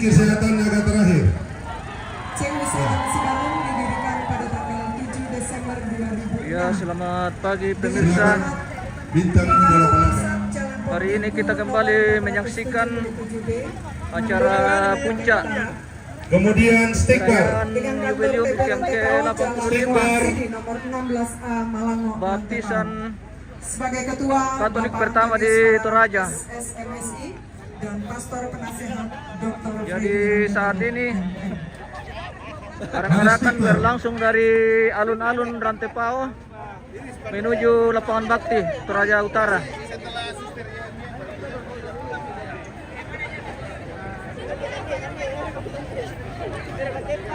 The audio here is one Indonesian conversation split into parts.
kesehatan agak terakhir. Cek Wisata Cikarang didirikan pada tanggal 7 Desember 2006. Ya, selamat pagi pemirsa. Bintang Muda 88. Hari ini kita kembali menyaksikan acara puncak Kemudian stick bar. perayaan jubileum yang ke-85 di nomor 16A Malango. baptisan Sebagai ketua Katolik Bapak pertama di Majelis Toraja. SMSI dan pastor penasehat Dr. Jadi saat ini arak-arakan berlangsung dari alun-alun Rantepao menuju lapangan bakti Toraja Utara.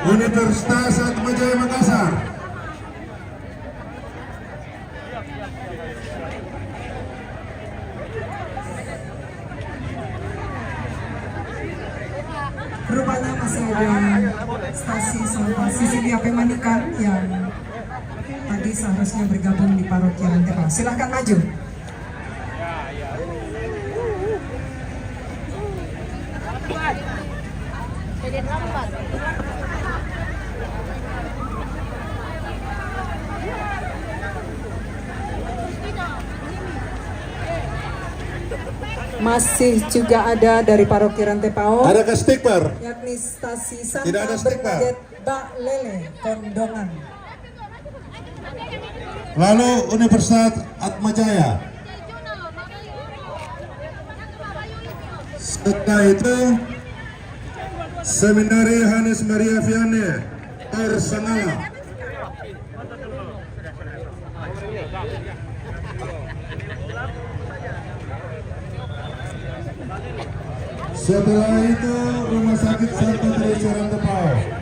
Universitas Atmajaya Makassar. Rupanya masih ada stasi sampah Sisilia Pemanikan yang tadi seharusnya bergabung di paroki Rantepao. Silahkan maju. Masih juga ada dari paroki Rantepao, Adakah stick bar? yakni stasi Santa Tidak ada stiker. Bernadette Bak Lele Kondongan. Lalu Universitas Atmajaya. Setelah itu Seminari Hannes Maria Vianney Tersangala. Setelah itu Rumah Sakit Santa Teresa Rantepao.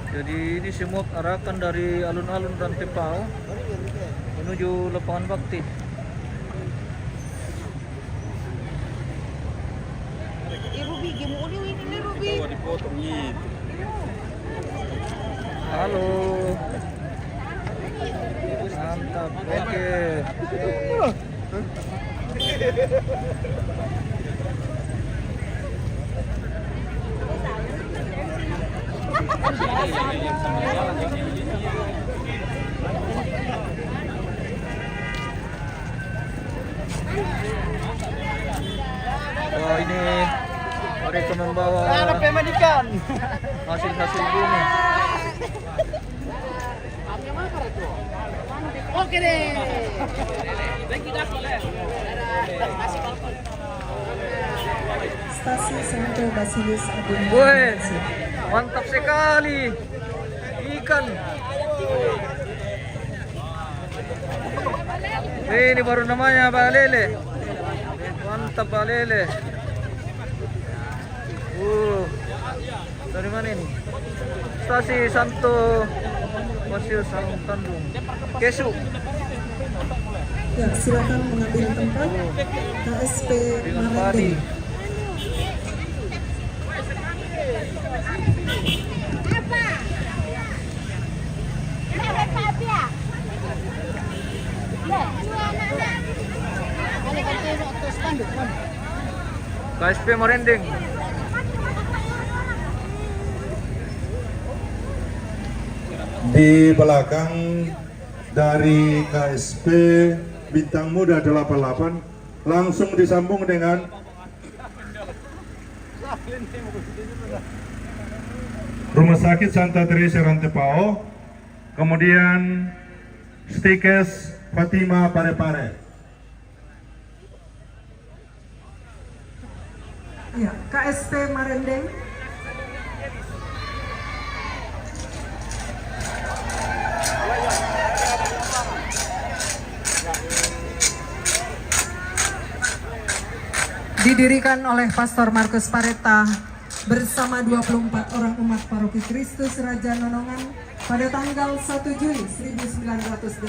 Jadi ini semua arakan dari alun-alun Rantepao menuju lapangan bakti. Ruby, gimana ini Ruby? Halo. Mantap. Oke. Wah, ini mereka membawa hasil-hasil bumi. Oke deh. Stasi Santo Basilius Agung. Woi, mantap sekali. Ikan. Ini baru namanya balele. Mantap balele. Dari mana ini? Stasi Santo Basilius Agung Tandung. Kesu. Ya, silakan mengambil tempat. KSP Dengan Marende. padi. KSP Marendeng. Di belakang dari KSP Bintang Muda 88 langsung disambung dengan Rumah Sakit Santa Teresa Rantepao, kemudian Stikes Fatima Parepare. Ya, KSP Marendeng. Didirikan oleh Pastor Markus Pareta bersama 24 orang umat Paroki Kristus Raja Nonongan pada tanggal 1 Juli 1988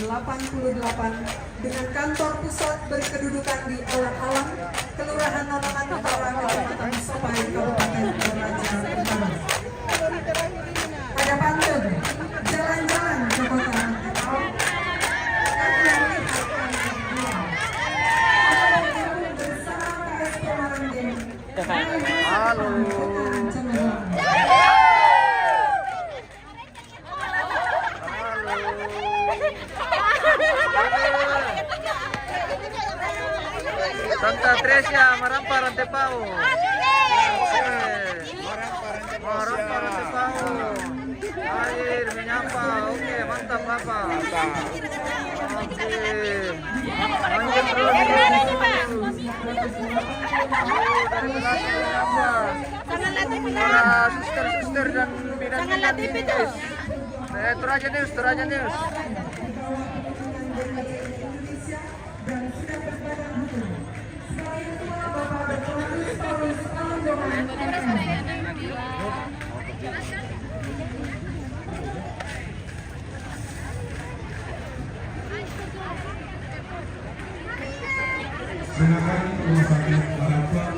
dengan kantor pusat berkedudukan di Alang-Alang, Kelurahan Nonongan Utara, Kecamatan Sopai, Kabupaten Toraja Utara. Pada pantun, jalan-jalan ke kota Rantepao, Halo. Santa Tresia, Marampa, Rantepao. Marampa, Rantepao. Air menyapa. Oke, mantap Bapak. Oke. Lanjut terus. Para suster-suster dan bidan News. Toraja News, Toraja News. Silakan rumah sakit Barapa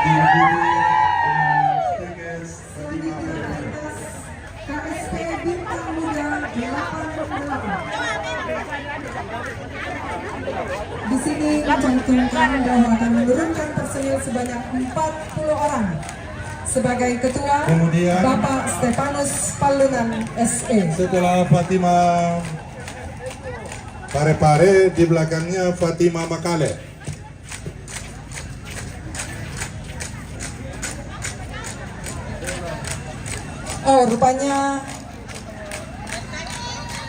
dihubungi dengan Steges Fatima Parepare. KSP Bintang Muda 88. Di sini mencantumkan bahwa akan menurunkan personil sebanyak 40 orang. Sebagai ketua, Kemudian, Bapak Stefanus Palunan SE. Setelah Fatima Parepare, di belakangnya Fatima Makale. Oh, rupanya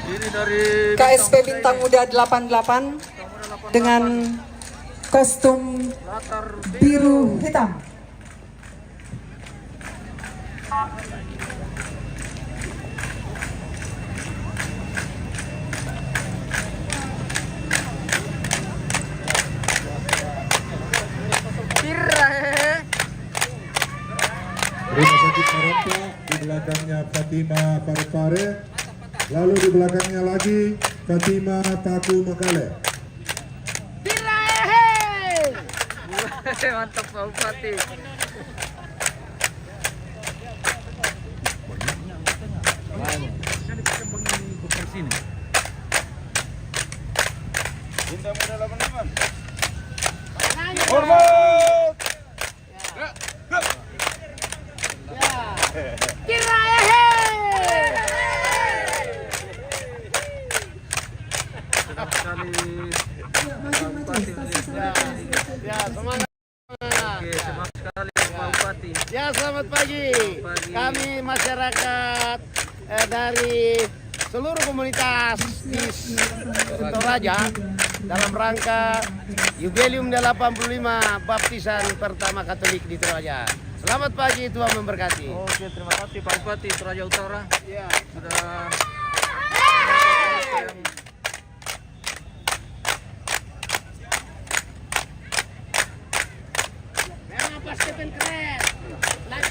Ini dari KSP Bintang Muda 88 dengan kostum latar biru hitam. Rumah sakit Marampa, di belakangnya Fatima Parepare, lalu di belakangnya lagi Fatima Paku Makale. Mantap Pak Bupati. Hormat! Senang sekali Pak Bupati Oke, semangat sekali Pak Bupati. Ya, selamat pagi. Pagi. Kami masyarakat dari seluruh komunitas di Toraja dalam rangka Jubileum 85 Baptisan pertama Katolik di Toraja. Selamat pagi, Tuhan memberkati. Oke, terima kasih Pak Bupati Toraja Utara. Ya. Sudah Memang Pak Stephen keren.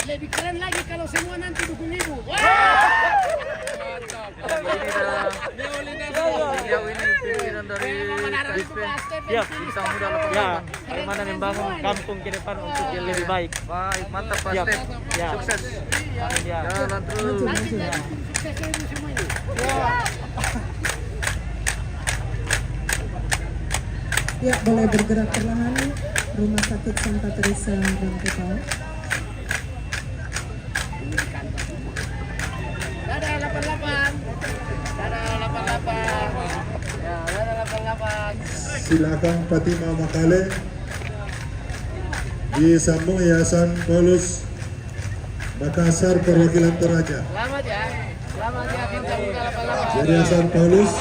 Lebih keren lagi kalau semua nanti dukung ibu. beliau ini pimpinan dari KSP Bintang Muda 88. Bagaimana membangun kampung ke depan untuk yang lebih baik. Baik, mantap Pak Step. Ya. Sukses. Ya. Jalan terus. Sukses ibu semua ini. Ya, boleh bergerak perlahan. Rumah sakit Santa Teresa Rantepao. Dadah 88. Dadah 88. Ya, dadah 88. Silakan Fatima Makale disambung Yayasan Paulus Makassar Perwakilan Toraja. Selamat ya. Selamat ya Bintang Muda 88. Jadi Yayasan Paulus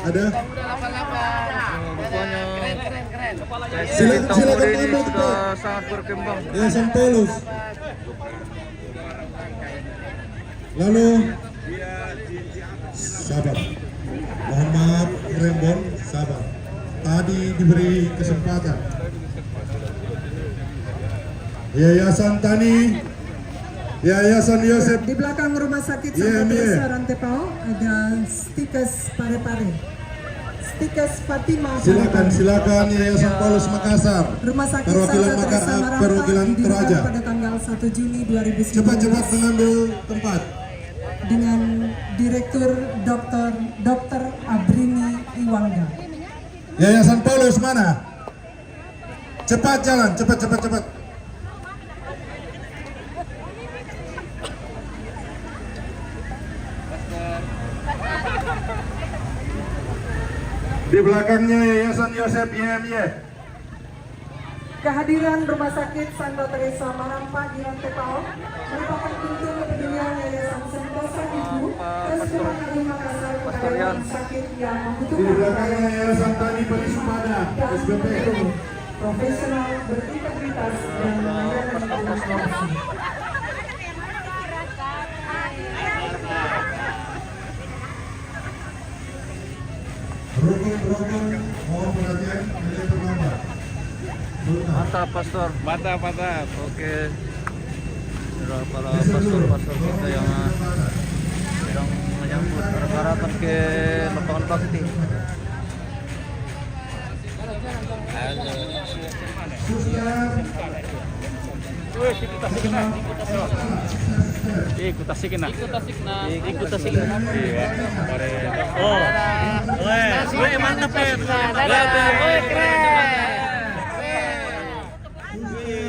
ada Bintang Muda 88. Dadah, keren. Bintang silakan muda ini ambil sudah tempat. sangat berkembang. Yayasan Paulus. Lalu sabar. Mohon maaf Rembon, sabar. Tadi diberi kesempatan. Yayasan Tani, Yayasan Yosef. Di belakang rumah sakit Iya, Santo iya. Teresa Rantepao ada Stikes Parepare. Stikes Fatima. Silakan Yayasan Paulus Makassar. Rumah sakit Perwakilan Santo Teresa Maranta perwakilan didirikan Toraja. pada tanggal 1 Juni 2019 Cepat mengambil tempat. dengan Direktur Dr. Abrini Iwangga. Yayasan Paulus mana? Cepat jalan, cepat. Di belakangnya Yayasan Yosef YMY. Kehadiran Rumah Sakit Santo Teresa Maranta di Rantepao merupakan bentuk kepedulian Yayasan Sentosa Ibu dan seluruh Makassar kepada rumah sakit yang Di membutuhkan belakangnya Yayasan Tani Perisumada SBP. profesional, berintegritas dan melayani demokrasi. Rukun, mohon perhatian, ini terlambat. Mantap pastor. Mantap. Oke. Sudah para pastor-pastor kita yang sedang menyambut harapan ke lapangan bakti. Ikut tasik na. Oh. Weh, mantap ya.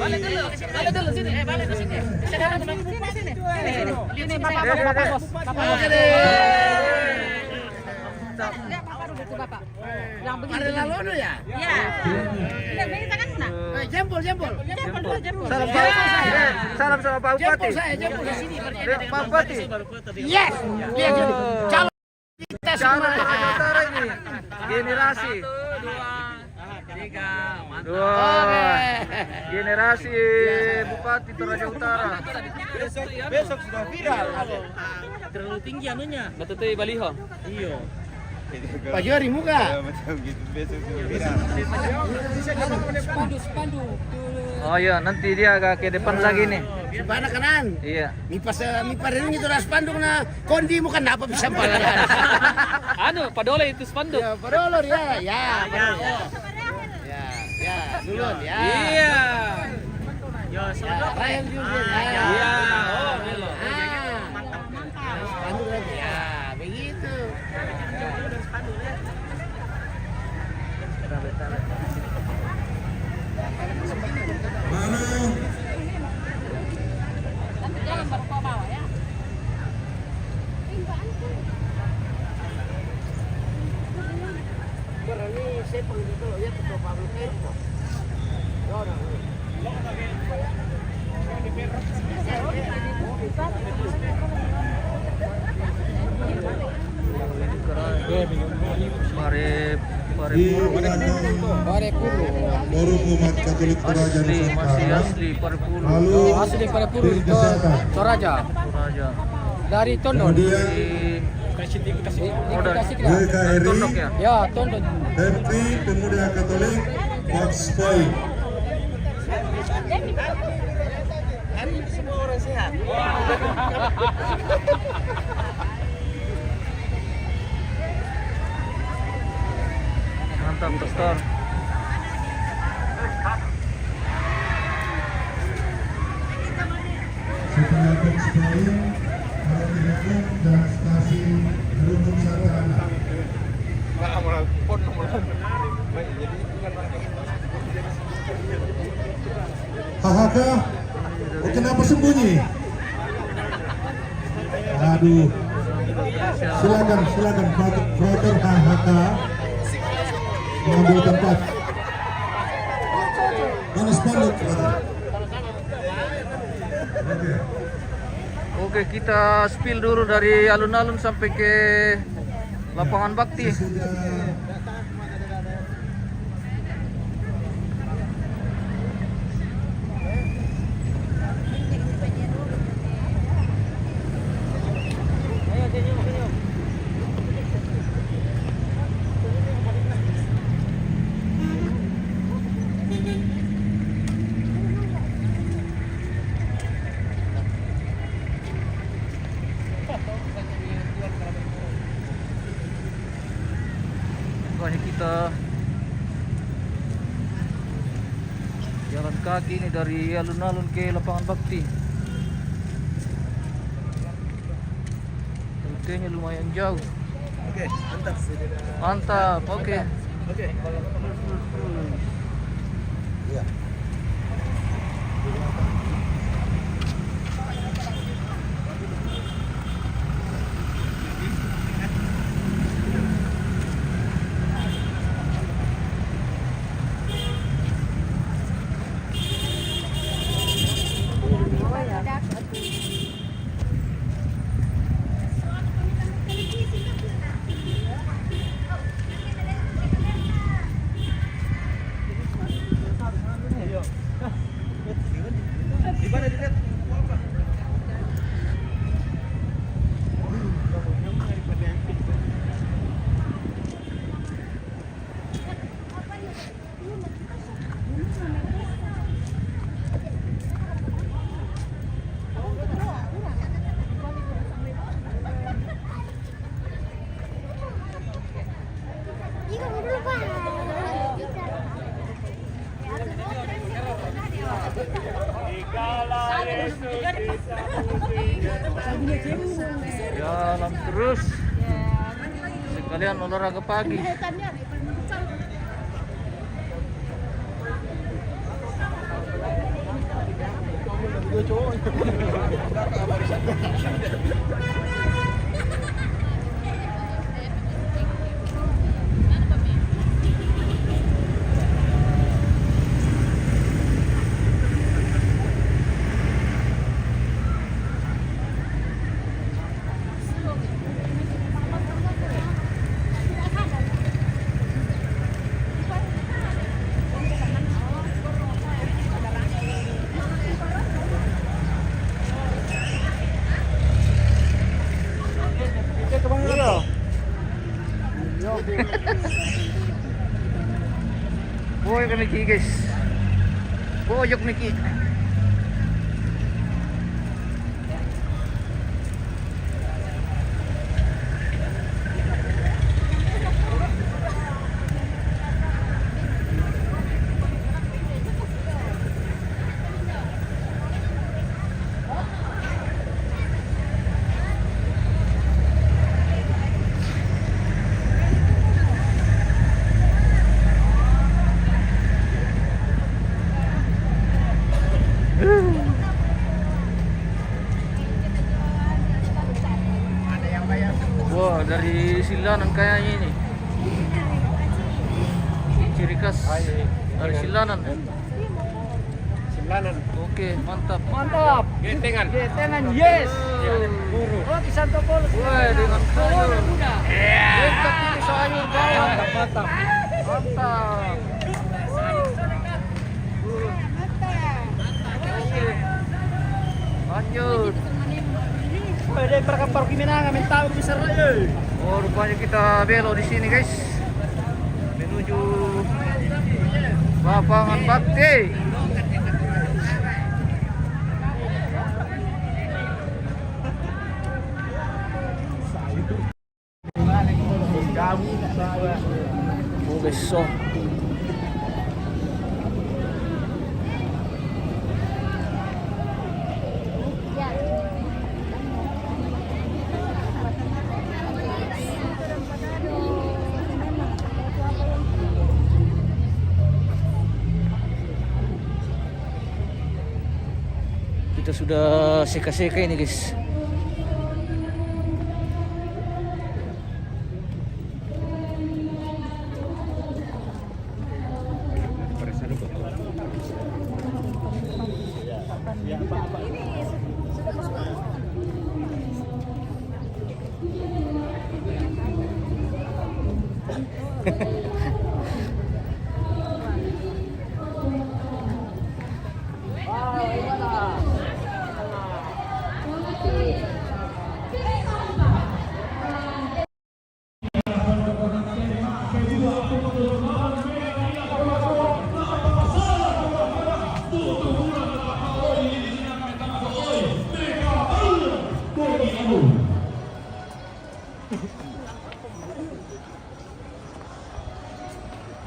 Balik dulu sini. Balik ke sini. Sini. Ini Bapak. Lihat Bapak dulu tuh Bapak. Yang begini. Ada lalu ya? Iya. Lihat ini tangan sana. Jempol. Jempol. Salam sama Pak Bupati. Jempol di sini. Pak Bupati. Yes. Lihat jadi. Calon kita Calon semua. Toraja Utara ini. Generasi. 2, 3, Dua. Generasi Bupati Toraja Utara. Besok sudah viral. terlalu tinggi anunya. Betul tuh baliho. Iya. Pak Jori muka. Macam gitu besok sudah viral. Spandu. Oh iya, nanti dia agak ke depan lagi nih. Sebelah kanan. Iya. Mi parin itu ras pandung na kondi muka apa bisa palagan. Anu, padole itu spanduk. Ya, padolor ya. Padolor. Ya, dulun ya. Iya. Yo, Ryan juga. Iya. Oh, belok. Pandung lagi. Ya, begitu. Mana? Jangan baru kau bawa ya. Berani saya panggil dulu ya ketua Pablo Erko. Di belakang Forum Umat Katolik Toraja Masih Nusantara. asli Paripurno. Lalu Asli Paripurno, di Desatan. Toraja. Toraja. Dari Tondon. Kemudian Tondok GKRI, ya. Ya, Tondon. HMI Pemuda Katolik, Fox Point. Semua orang sehat. Mantap pastor. Setelah Fox Point, Roti Rekon dan stasiun Gerundung Sarana. HHK, oh, kenapa sembunyi? Aduh, silakan Frater HHK mengambil tempat. Mana spanduk, Frater? Oke. Oke, kita spill dulu dari alun-alun sampai ke lapangan bakti. Sudah kaki ini dari alun-alun ke lapangan bakti. Rutenya lumayan jauh. Oke, mantap. Mantap, oke. Oke. Iya. Jalan terus. Sekalian olahraga pagi. Boy kami ki guys. Boyok niki. Wah, dari Silanan kayaknya ini. Ciri khas dari Silanan. Simlanan. Oke, mantap. Mantap. Getengan. Getengan, yes. Oh, di Santo Paulus. Wah, dengan sayur. Iya. Mantap ini sayur bawang. Mantap. Mantap. Oke. Lanjut. Pwede perkapar kiminanga mentawag di Sarayo. Oh, rupanya kita belok di sini, guys. Menuju lapangan bakti. Oh, guys, so kita sudah seka-seka ini, guys.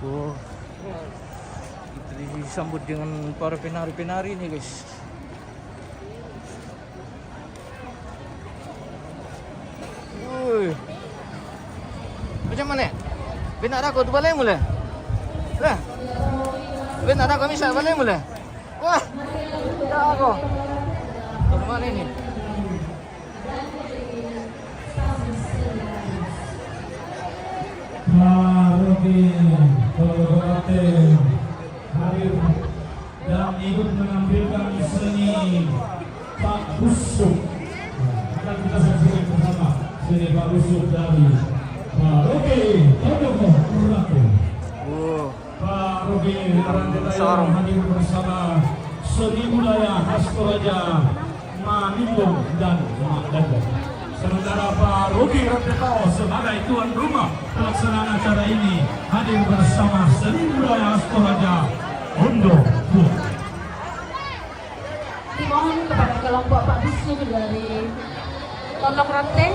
Oh. disambut dengan para penari-penari nih guys. Macam mana? Benar aku tu balik mula. Lah. Benar aku misal balik mula. Wah. Ya aku. Tu mana ini? hadir dan ikut menampilkan seni Pak Busuk. Akan kita saksikan bersama seni Pak Busuk dari Pak Rogi Todoko Murako. Pak Rogi Arantetayo hadir bersama seni budaya khas Toraja Manimbong dan Makdanda. Sementara Pak Rogi Arantetayo sebagai tuan rumah pelaksanaan acara ini hadir bersama seni budaya khas Toraja Ondo. Dimohon kepada kelompok Pak Busuk dari Tolong Rantai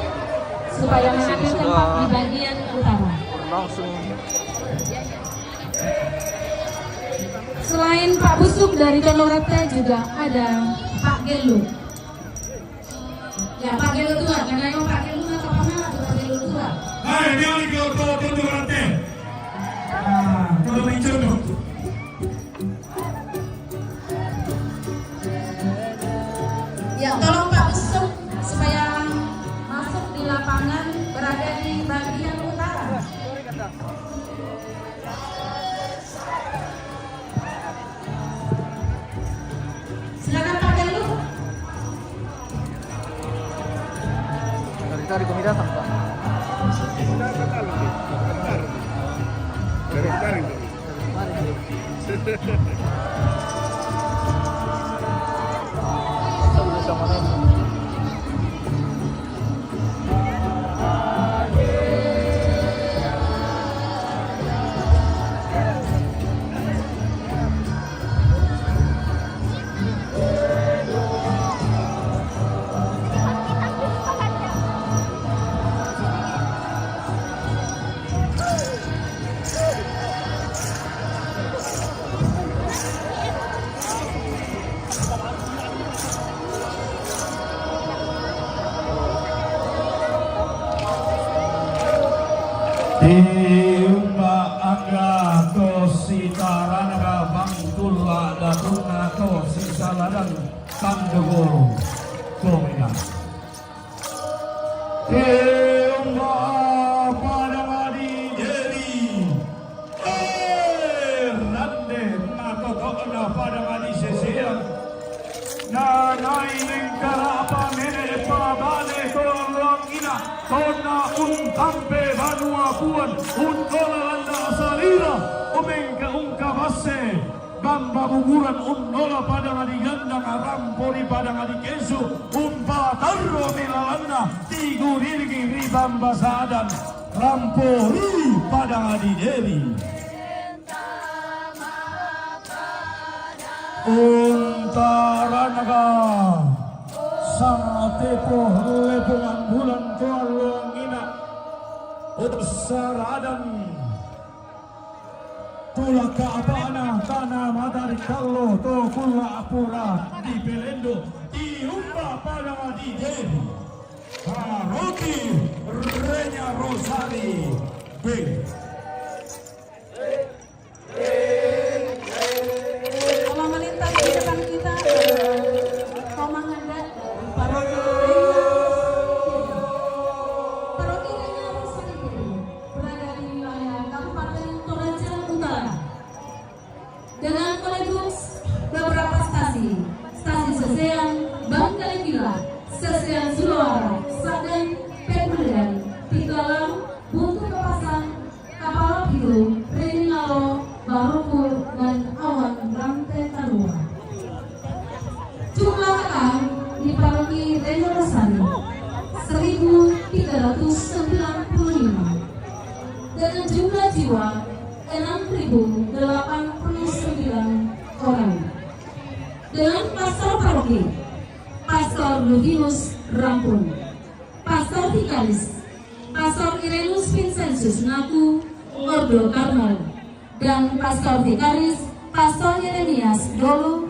supaya mengambil tempat di bagian utara. Langsung. Selain Pak Busuk dari Tolong Rantai juga ada Pak Gelu. Ya, Pak Gelu tua, karena yang Pak Gelu tua kemana atau Pak Gelu tua? Hai, dia lagi ke Tolong Rantai. Kalau mencoba. Ya, tolong Pak Busuk supaya masuk di lapangan berada di bagian utara. Silakan Pak Gelu. Dari tadi kami datang, Pak. Tiumba aga to sitaranaga bangtulla datuna to sisaladan kandegoro komina. Tiumba padamadi jeri rande matokona padamadi sesean nanai nengkara apa nene pabane tolong ina tona untampe banua puan untola landa asalira omengka ungka basse bamba buburan unnola pada ngadi gandang rampori pada ngadi kesu umpa tarro milalanda tigu dirgi ribamba sadan rampori pada ngadi dewi untaranaga sang tepo lepungan bulan tualong ina utsaradan tulaka apana tanah matari kallo to kula apura di pelendo di umba pada di dewi Haroki Renya Rosari B. Kalau melintas di depan kita Komanganda Paroki Renya Rosari berada di wilayah Kabupaten Toraja Utara dengan meletus beberapa stasi Sesean, Bangkalenggila, Sesean Sulawara, Saden, Pemulian, Pitalang, Buntu Kepasang, Kapal Pitu, Reningalo, Baroko, dan Awan Rantai Tarua. Jumlah kakak di Paroki Renya Rosari 1.395 dengan jumlah jiwa 6.089 orang. Dengan pastor paroki, Pastor Ludius Rampun, Pastor Vikaris, Pastor Irenus Vincentus Naku, Ordo Karmel, dan Pastor Vikaris Pastor Yeremias Dolu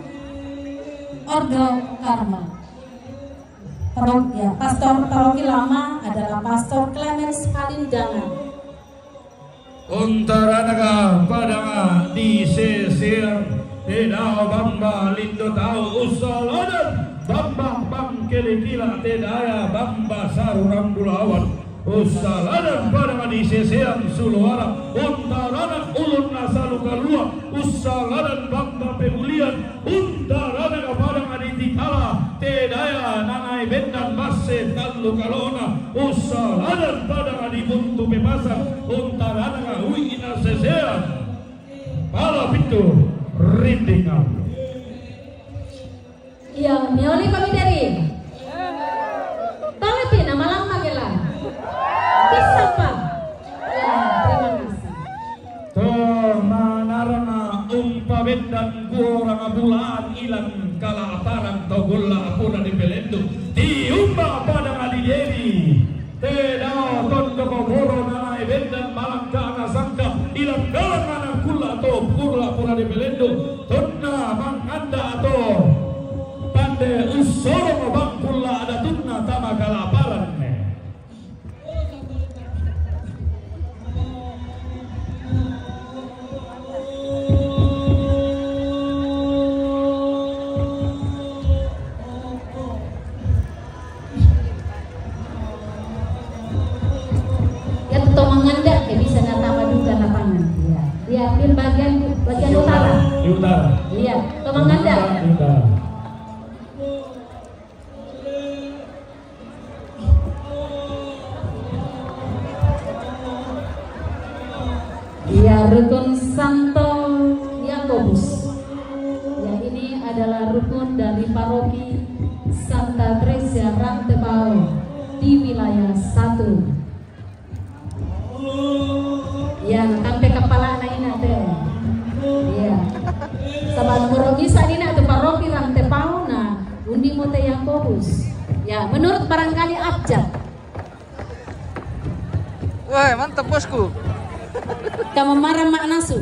Ordo Karma. Pastor paroki lama adalah Pastor Clemens Palindangan. Untaranaga padanga di sesir tidak bamba lindo tahu usaladan bamba bang kelikila tedaya bamba saruram bulawan usaladan padanga di sesir suluara untaranak ulun nasalu kalua usaladan bamba pemulian untaranaga padanga di tikala tedaya nanai bendan basse tallu kalona usaladan padanga di buntu bebasan untaranaga hui ina sesir pala pintu rindingan. Iya, mioli kami dari Palestina Malang Magelang. Bisa Pak? Ya, terima kasih. Toh manarana bendan kurang bulan ilang kala aparang togulla apura di pelendo tiumba pada ngadideri teda tondo koboro nanai bendan malang kana sangka ilang galang anak kula to kurla apura di pelendo tonna manganda ato pande usoro bang kula ada tunna tama kala aparang Ambil bagian utara. Di utara. Iya, Tomanganda. Di utara. Iya, rukun Santo Yakobus. Ya, ini adalah rukun dari paroki Santa Tresia Rantepao di wilayah 1. Ya, sampai kepala anak ini ada. Iya. Sahabat paroki saat ini ada paroki Rantepao na undi mote Yakobus. Ya, menurut barangkali abjad. Wah, mantap bosku. Kamu marah mak nasu.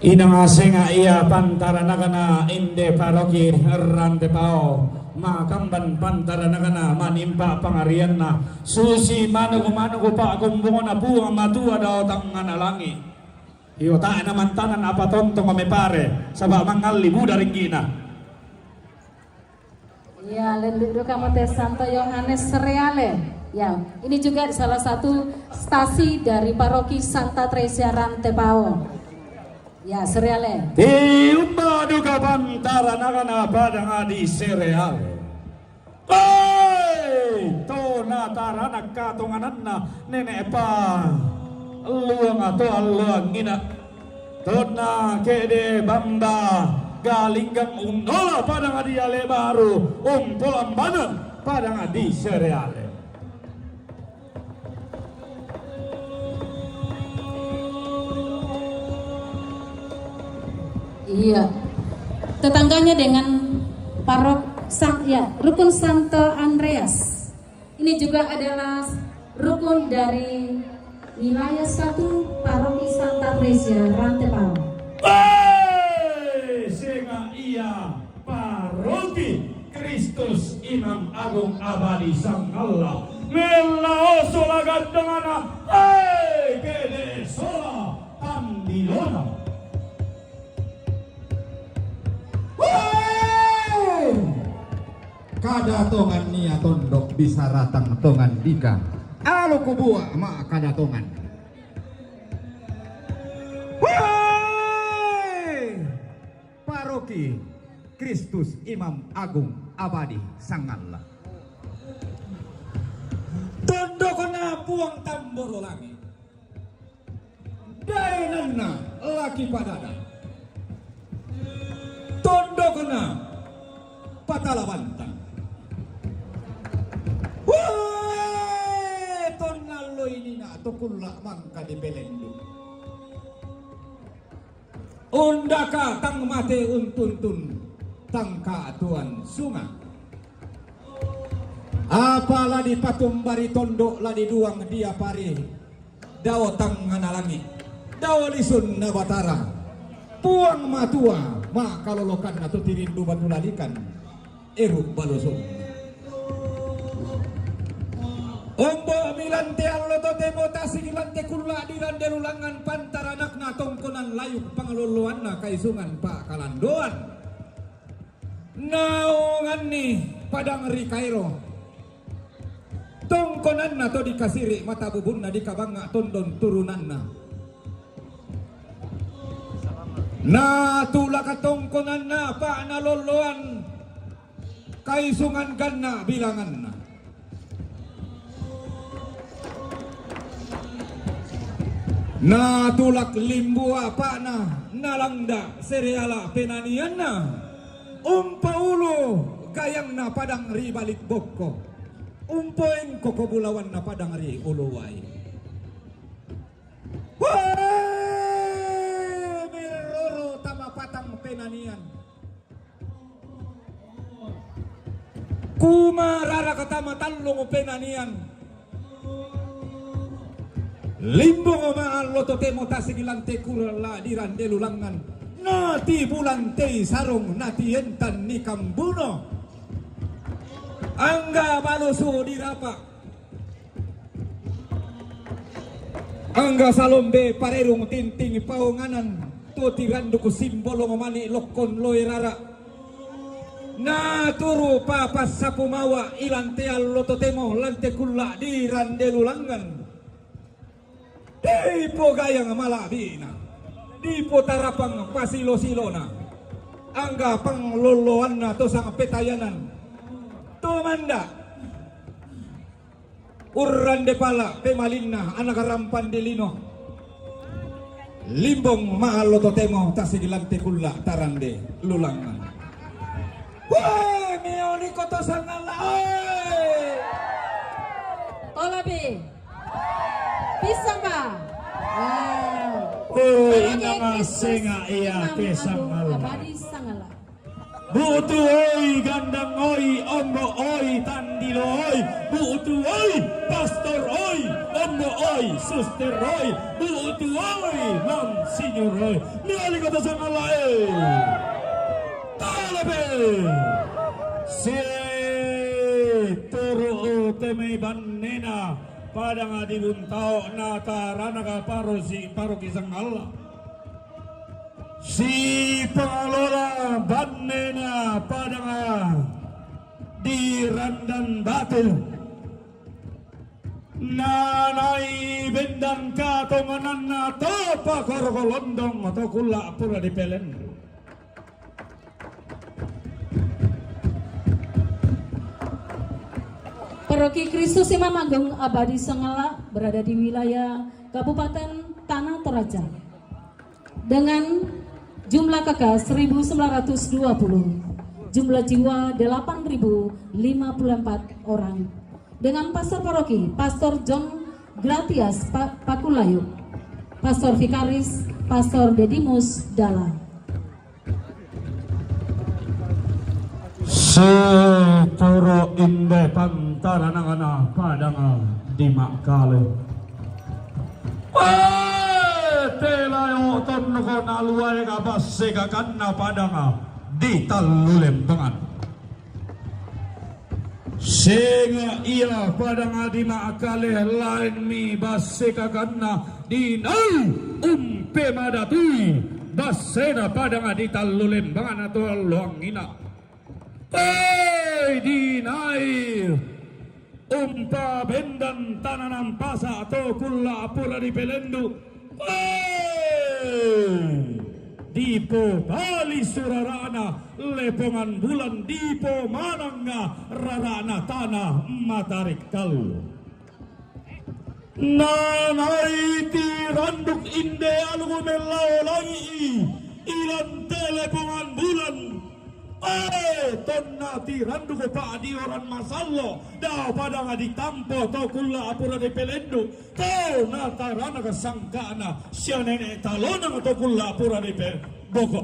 Inang asenga iya pantaranagana inde paroki Rantepao makamban pantaranagana manimpa pangarian na susi manugo pa kumbungo na buang matua daw tangan alangi iyo ta naman tanan apa tontong kami pare sabak mangali buda ringgina. Ya, lenduk kamu tes Santo Yohanes Sereale. Ya, ini juga salah satu stasi dari paroki Santa Tresia Rantepao. Ya, Sereale. Tiumba duka pantaranagana padang adi Sereale. Hey, to na taranak katunganan na nenek pa luang atau aluang ina to na kede bamba galinggang unola padang adi ale baru umpulan banang padang adi Sereale. Iya, tetangganya dengan rukun Santo Andreas. Ini juga adalah rukun dari wilayah 1 paroki Santa Tresia Rantepao. Senga iya paroki Kristus Imam Agung Abadi Sang Allah melao sola gandengana kede sola pandilona. Kada tongan nia tondok bisa ratang tongan dika alo kubua ma kada tongan paroki Kristus Imam Agung Abadi Sang Allah tondokna puang tamboro lagi dainana laki padada tondokna patalabantang tonalo ini na tokulla mangka di belendo undaka tang mate untuntun tangka tuan sunga apalah di patumbari tondok lah di duang dia pari dawa tangan alangi, dawa lisun na batara, puang matua, ma kalolokan atau tirindu batulalikan, eruk balosun. Ombo milante allo to temo tasig ilante kulla dirande lulangan pantaranak na tongkonan layuk pangaluluan na kaisungan pa kalandoan. Naungan ni padang rikairo. Tongkonan na to dikasiri mata bubun na dikabanga tondon turunan na. Na tula ka tongkonan na pa naluluan kaisungan ganna bilangan na. Na tulak limbu apa na nalangda seriala penanian na umpaulo gayang na padang ri balik boko umpoin koko bulawan na padang ri uluway miroro tama patang penanian kumarara katama talong penanian limbong maal loto temo tasigilante kurala dirande lulangan nati bulante sarong nati entan ni kambuno angga baloso dirapa angga salombe parerung tinting paunganan to tirando ko simbolo mamani lokon loirara na turu papas sa pumawa ilante al loto temo lante kula dirande lulangan di po gayang malabina, di po tarapang pasilo-silo na, angga pangloloan na to sang petayanan, tumanda, urran de pala, pemalin na, anak rampan de lino, limbong mahal to temo, tasigilante kula, tarande, lulangan. Wah, mioni ko to sang alay! Olabi. Pisang ba? Ina nga singa iya pisang ala. Abadi sangala. Butu oy, gandang oy, ombo oy, tandilo oy, butu oy, pastor oy, ombo oy, suster oy, butu oy, monsignor oy. Ngali ko to sa ngala Talabe! Si turu temay banena pada nga dibuntao na tarana ka paro kisang Allah. Si Pangalola Banena pada nga di Randan Batu. Nanay bendang katonganan na to pakorkolondong atau kula pura di pelen. Paroki Kristus Imam Agung Abadi Sengala berada di wilayah Kabupaten Tanah Toraja dengan jumlah kakak 1920, jumlah jiwa 8.054 orang, dengan pastor paroki Pastor John Gratias Pakulayu, Pastor Vikaris Pastor Dedimus Dala. Setoro inde pantara nangana padang di Makale. Telayo ton ko naluay ka basse ka kanna padang di Talulembangan. Sega iya padang di Makale lain mi basse ka kanna di nau umpe madatui basse na padang di Talulembangan atau Luangina. Dinai umpa bendan tananan pasa atau kula pula di pelendu dipo bali surarana lepongan bulan dipo mananga rarana tanah matarik kalu nanai tiranduk inde alugu melau lagi ilan telepongan bulan tonna tirandu ko pa di orang masallo daw pada nga ditampo to kula apura de pelendo to na tarana ka sangkana siya nene talona to kula apura de boko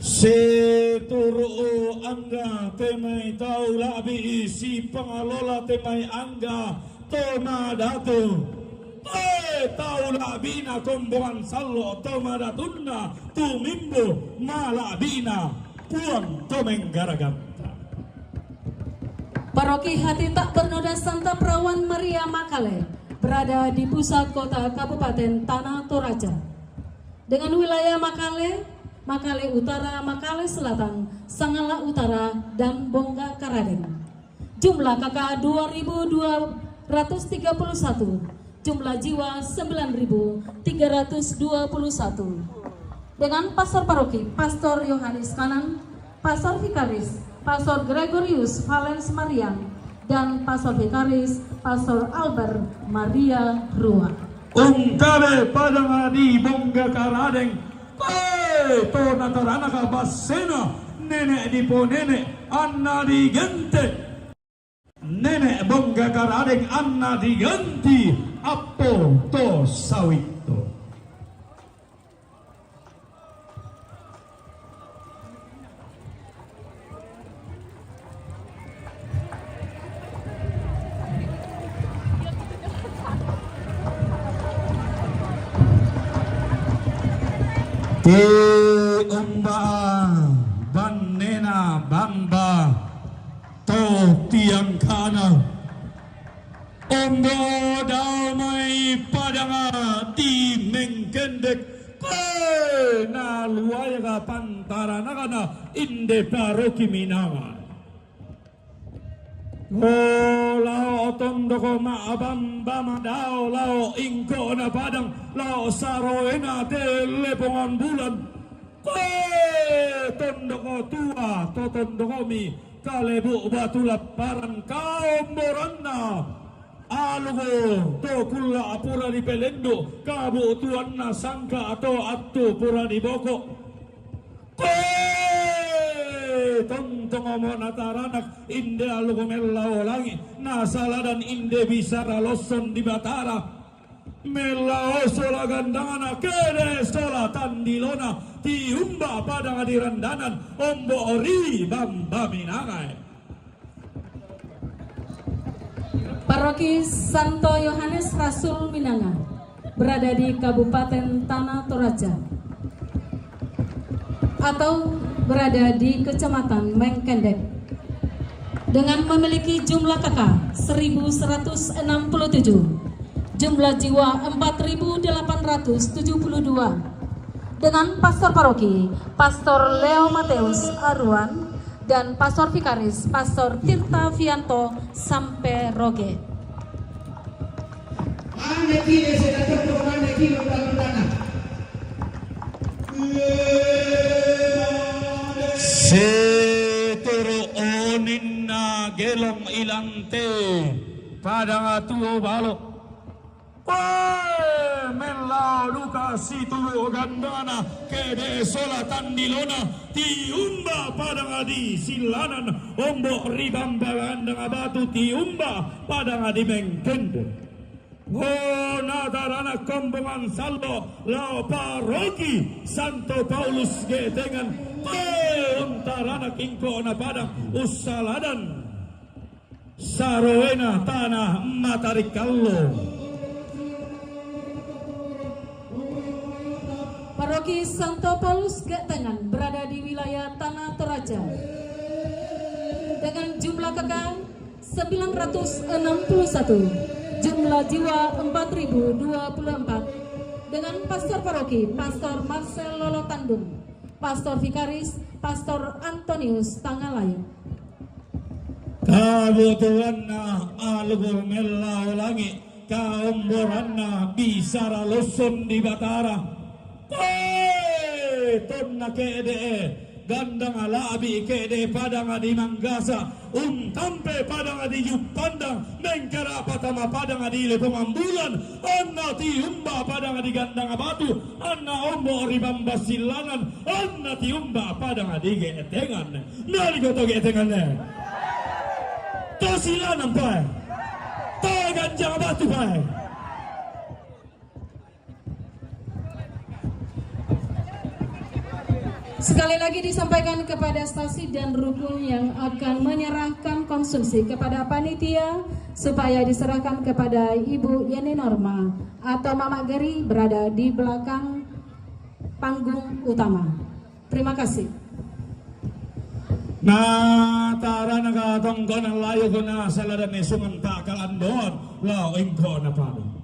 seturu angga temay tau labi si pangalola temay angga toma datu taula bina kombongan sallo toma datunna tumimbo malabina puang tomeng garagam. Paroki Hati Tak Bernoda Santa Perawan Maria Makale berada di pusat kota Kabupaten Tanah Toraja dengan wilayah Makale, Makale Utara, Makale Selatan, Sangala Utara, dan Bongga Karadeng. Jumlah kakak 2.231, jumlah jiwa 9.321. Dengan pastor paroki, Pastor Yohanes Kanan, Pastor Vikaris, Pastor Gregorius Valens Marian, dan Pastor Vikaris, Pastor Albert Maria Rua. Ungkabe padang di Bongga Karadeng, to natarana ka basena, nenek di po nenek, anna di gente. Nenek Bongga Karadeng anna diganti apo to sawito. Ti umba banena bamba to tiang kana ombo damai padanga di mengkendek na luaya ka pantarana kana inde paroki minanga lao tondo ko maabamba madao lao ingko na padang lao saroena telepongan bulan tondo ko tua to tondo ko mi kalebu batulap parang kaum moranna alugo to kula apura di pelendo kabu tuan na sangka atau atu pura di boko tontong omo nataranak inde alugo melao langi nasala dan inde bisara loson di batara melao sola gandangana kede sola tandilona tiumba padang di randanan ombo ori bamba minangai. Paroki Santo Yohanes Rasul Minanga berada di Kabupaten Tanah Toraja atau berada di Kecamatan Mengkendek dengan memiliki jumlah kakak 1.167, jumlah jiwa 4.872, dengan pastor paroki Pastor Leo Mateus Aruan dan Pastor Vikaris Pastor Tirta Vianto Samperoge. Setero oninna gelong ilante padang tuo balok melau luka situ gandana kede sola tandilona tiumba padang di silanan ombo ribamba gandang batu tiumba padang di mengkende nadarana kombongan saldo lao paroki Santo Paulus getengan untarana kingko na padang usaladan sarowena tanah matarikallo. Paroki Santo Paulus Getengan berada di wilayah Tanah Toraja dengan jumlah kakak 961, jumlah jiwa 4.024, dengan pastor paroki Pastor Marcel Lolo Tandung, Pastor Vikaris Pastor Antonius Tangalayu. Kabutuhanna alugor melau langi kaumboranna bisara loson di batara tonna kede gandang alabi kede padang di manggasa tampe padang di yupandang mengkara patama padang di lepongambulan anna tiumba padang di gandang batu anna ombo ribamba silangan anna tiumba padang di getengan nari goto getengan to silanan pai to ganjang batu pai. Sekali lagi disampaikan kepada stasi dan rukun yang akan menyerahkan konsumsi kepada panitia supaya diserahkan kepada Ibu Yeni Norma atau Mama Geri berada di belakang panggung utama. Terima kasih. Na tara nagatongkon ang layo ko na sa ladan ni sumanta kalandon lao ingko na pano.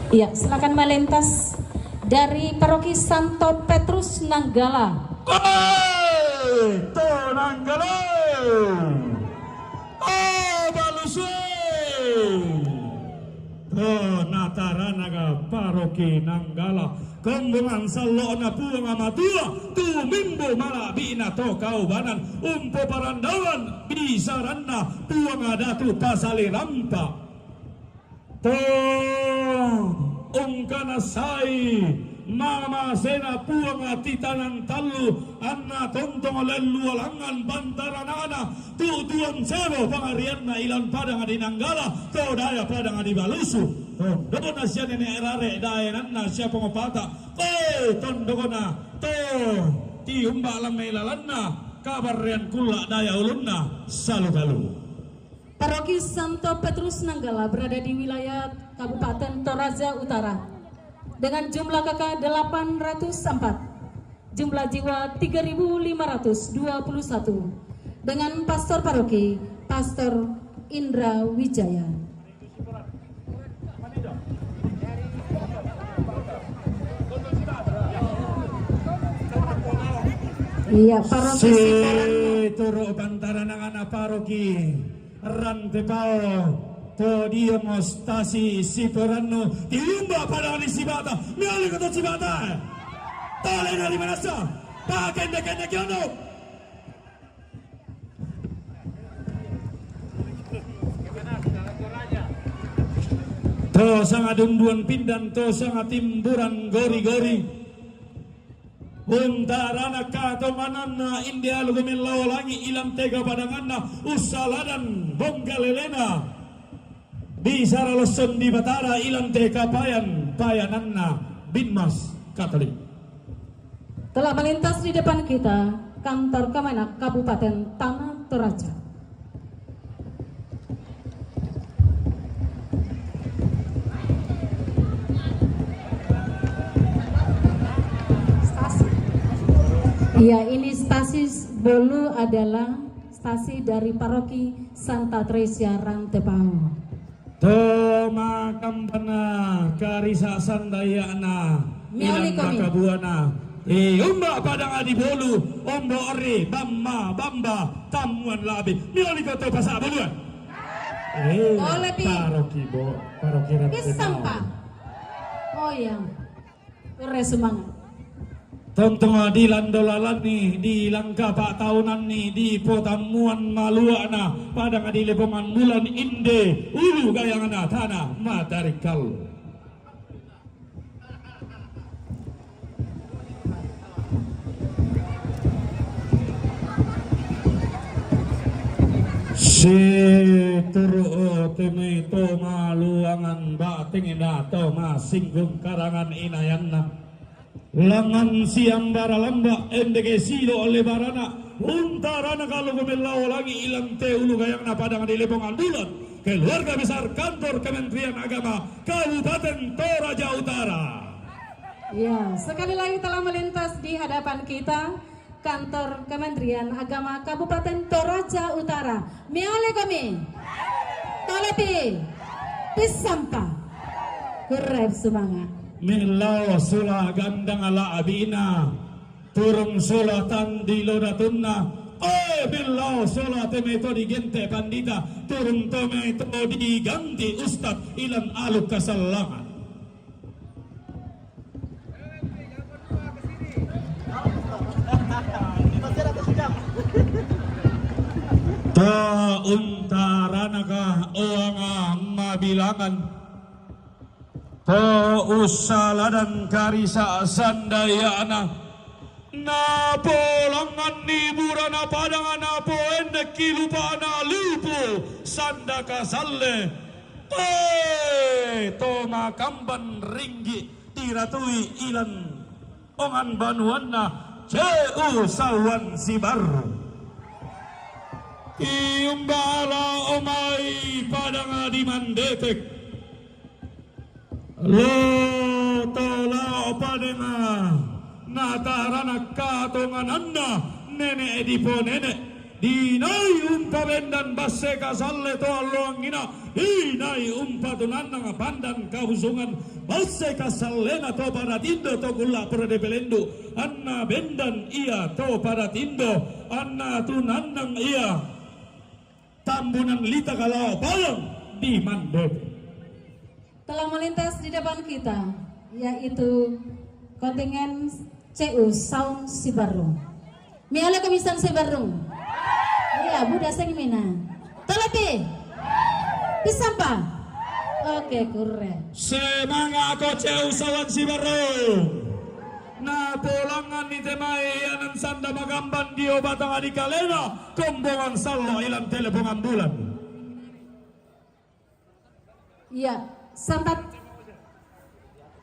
Ya, silakan melintas dari Paroki Santo Petrus Nanggala. To Nanggala! Balusay! To nataranaga Paroki Nanggala. Kembungan salo na puang amatua, tumimbo malabi na to kaubanan, umpo parandawan, bisaran na puang adatu pasalirampa. To ungkana sai mama sena puang titanang talu anna tontong lelu alangan bantaranana tutuan sebo pangarian na ilan padang adi Nanggala to daya padang adi Balusu doon na siya nene erare daya na siya pangopata tondoko na to ti umba alam may lalan na kabaryan kula daya ulun na salugalu. Paroki Santo Petrus Nanggala berada di wilayah Kabupaten Toraja Utara dengan jumlah kakak 804, jumlah jiwa 3.521, dengan pastor paroki Pastor Indra Wijaya. Iya, paroki turo bantara ng anak paroki Rantepao to dia mostasi siperano diumba pada ni sibata miali kata sibata tale na lima nasa pakende kyono to sanga dunduan pindan to sanga timburan gori-gori Untarana katomanan na India lugumilaw langi ilang tega padangan na usaladan bonggalelena bisara loson di Batara ilang tega payanan na Binmas Katolik. Telah melintas di depan kita kantor Kemenak Kabupaten Tanah Toraja. Ya, ini stasi Bolu adalah stasi dari Paroki Santa Tresia Rantepao. Toma kampana karisa sandayana ilang kakabuana umba padang adi Bolu ombo ori bamba tamuan labi mioli koto pasa boluan paroki Rantepao. Oh ya, keren semangat. Tontong di landolalan ni di langka pak tahunan ni di potamuan malua na padang di lebongan bulan inde ulu gayang na tanah matarikal. Si turu teme to maluangan bating ina to masinggung karangan inayan na langan siang bara lamba endeke silo oleh barana untarana kalau gumilaw lagi ilang teulu gayang na padang di lebongan bulan keluarga besar kantor Kementerian Agama Kabupaten Toraja Utara. Ya, sekali lagi telah melintas di hadapan kita kantor Kementerian Agama Kabupaten Toraja Utara. Miole kami tolepi pisampa kerep semangat Milaw sula gandang ala abina turung sula tandilo datunna bilaw sula temeto digente pandita turung temeto diganti ustad ilan aluk kasalangan. Ta untaranaka oanga mabilangan to usaladan karisa sandayana Napolangan ni burana padangan napo ende kilupana lupu sandaka salle toma kamban ringgi tiratui ilan ongan banuanna ceu sawan sibar iumbala omai padanga di mandetek lo tola padanga natarana katongan anda nene edipo nene dinai umpa bendan basse kasalle to alloang ina dinai umpa tunanang pandan kahusungan basse kasallena to para tindo to kulla para depelendo anna bendan iya to para tindo anna tunanang iya tambunan lita kalau palang di mandek. Telah melintas di depan kita yaitu kontingen CU Saung Sibarung. Miala Komisan Sibarung. Iya, Buddha Sengmina. Telepi. Pisampa. Oke, keren. Semangat ko CU Saung Sibarung. Na polangan ni temai anan sanda magamban dio batang adikalena kombongan sallo ilang telepon ambulan. Iya,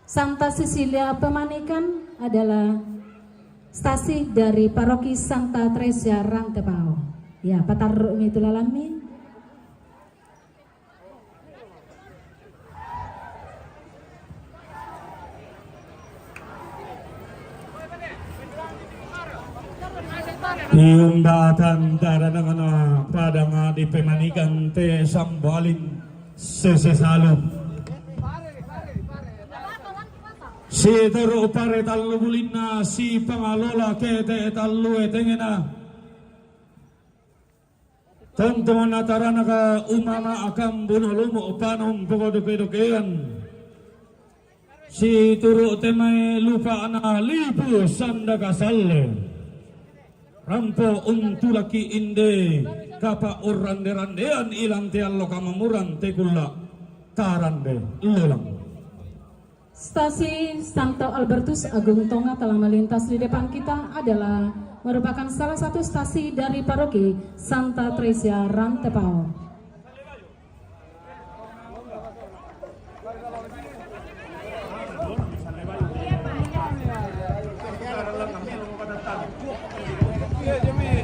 Santa Cecilia Pemanikan adalah stasi dari Paroki Santa Tresia Rantepao. Ya, pataruk itu lalami. Iumbatan taranang padang di Pemanikan te sambalin sesesalum. Si tero pare tallu bulina si pangalola kete tallu etengena. Tonton natarana ka umama akam bunolumo panong pokodokedokean. Si turu temai lupa ana lipu sanda kasalle. Rampo untulaki inde kapa urrande-randean ilang tiallo kamamuran tekulla tarande lelang. Stasi Santo Albertus Agung Tonga telah melintas di depan kita adalah merupakan salah satu stasi dari Paroki Santa Tresia Rantepao.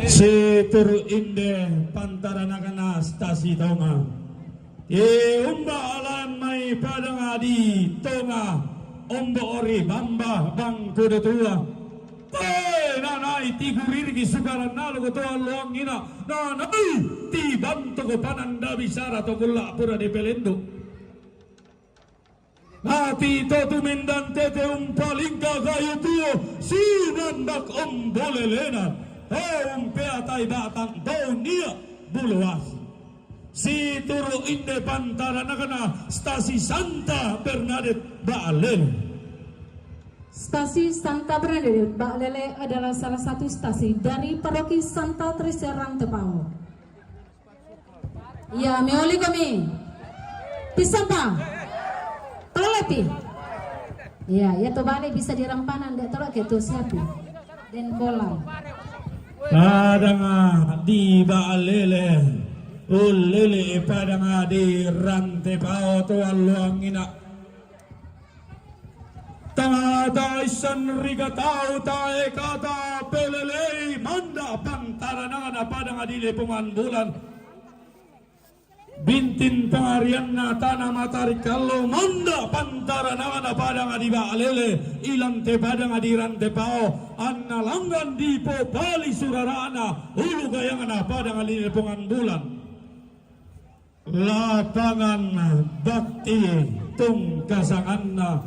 Seturu inde pantaranakana stasi Tonga. Umba alam mai padang adi Tonga ombo ori bamba bang kuda tua. Nanai tigurir ki sukaran nalu ko to along ina. Nanai ti bantu ko pananda bisara to kulla pura de pelendo. Mati to tumindan tete umpalingka kayu tuo sinandak ombolelena. Peatai batang nia buluas. Si turu inde pantaranakana stasi Santa Bernadette Baalele. Stasi Santa Bernadette Baalele adalah salah satu stasi dari Paroki Santa Tresia Rantepao. Ya, meoli kami. Pisampa. Tolepi. Ya, ya to balik bisa dirampanan dek tolak itu siapi. Den kolam. Padanga di Baalele. Ulili padanga di Rantepao to alluang ina. Tangata isan rigatau tae kata pelelei manda pantarananga padanga di lepungan bulan. Bintin pangarian na tanah matahari kalau manda pantarananga padanga di Baalele ilang te padanga di Rantepao anna langgan di popali surarana ulu gayangan padanga di lepungan bulan. Lapangan bakti tung kasanganna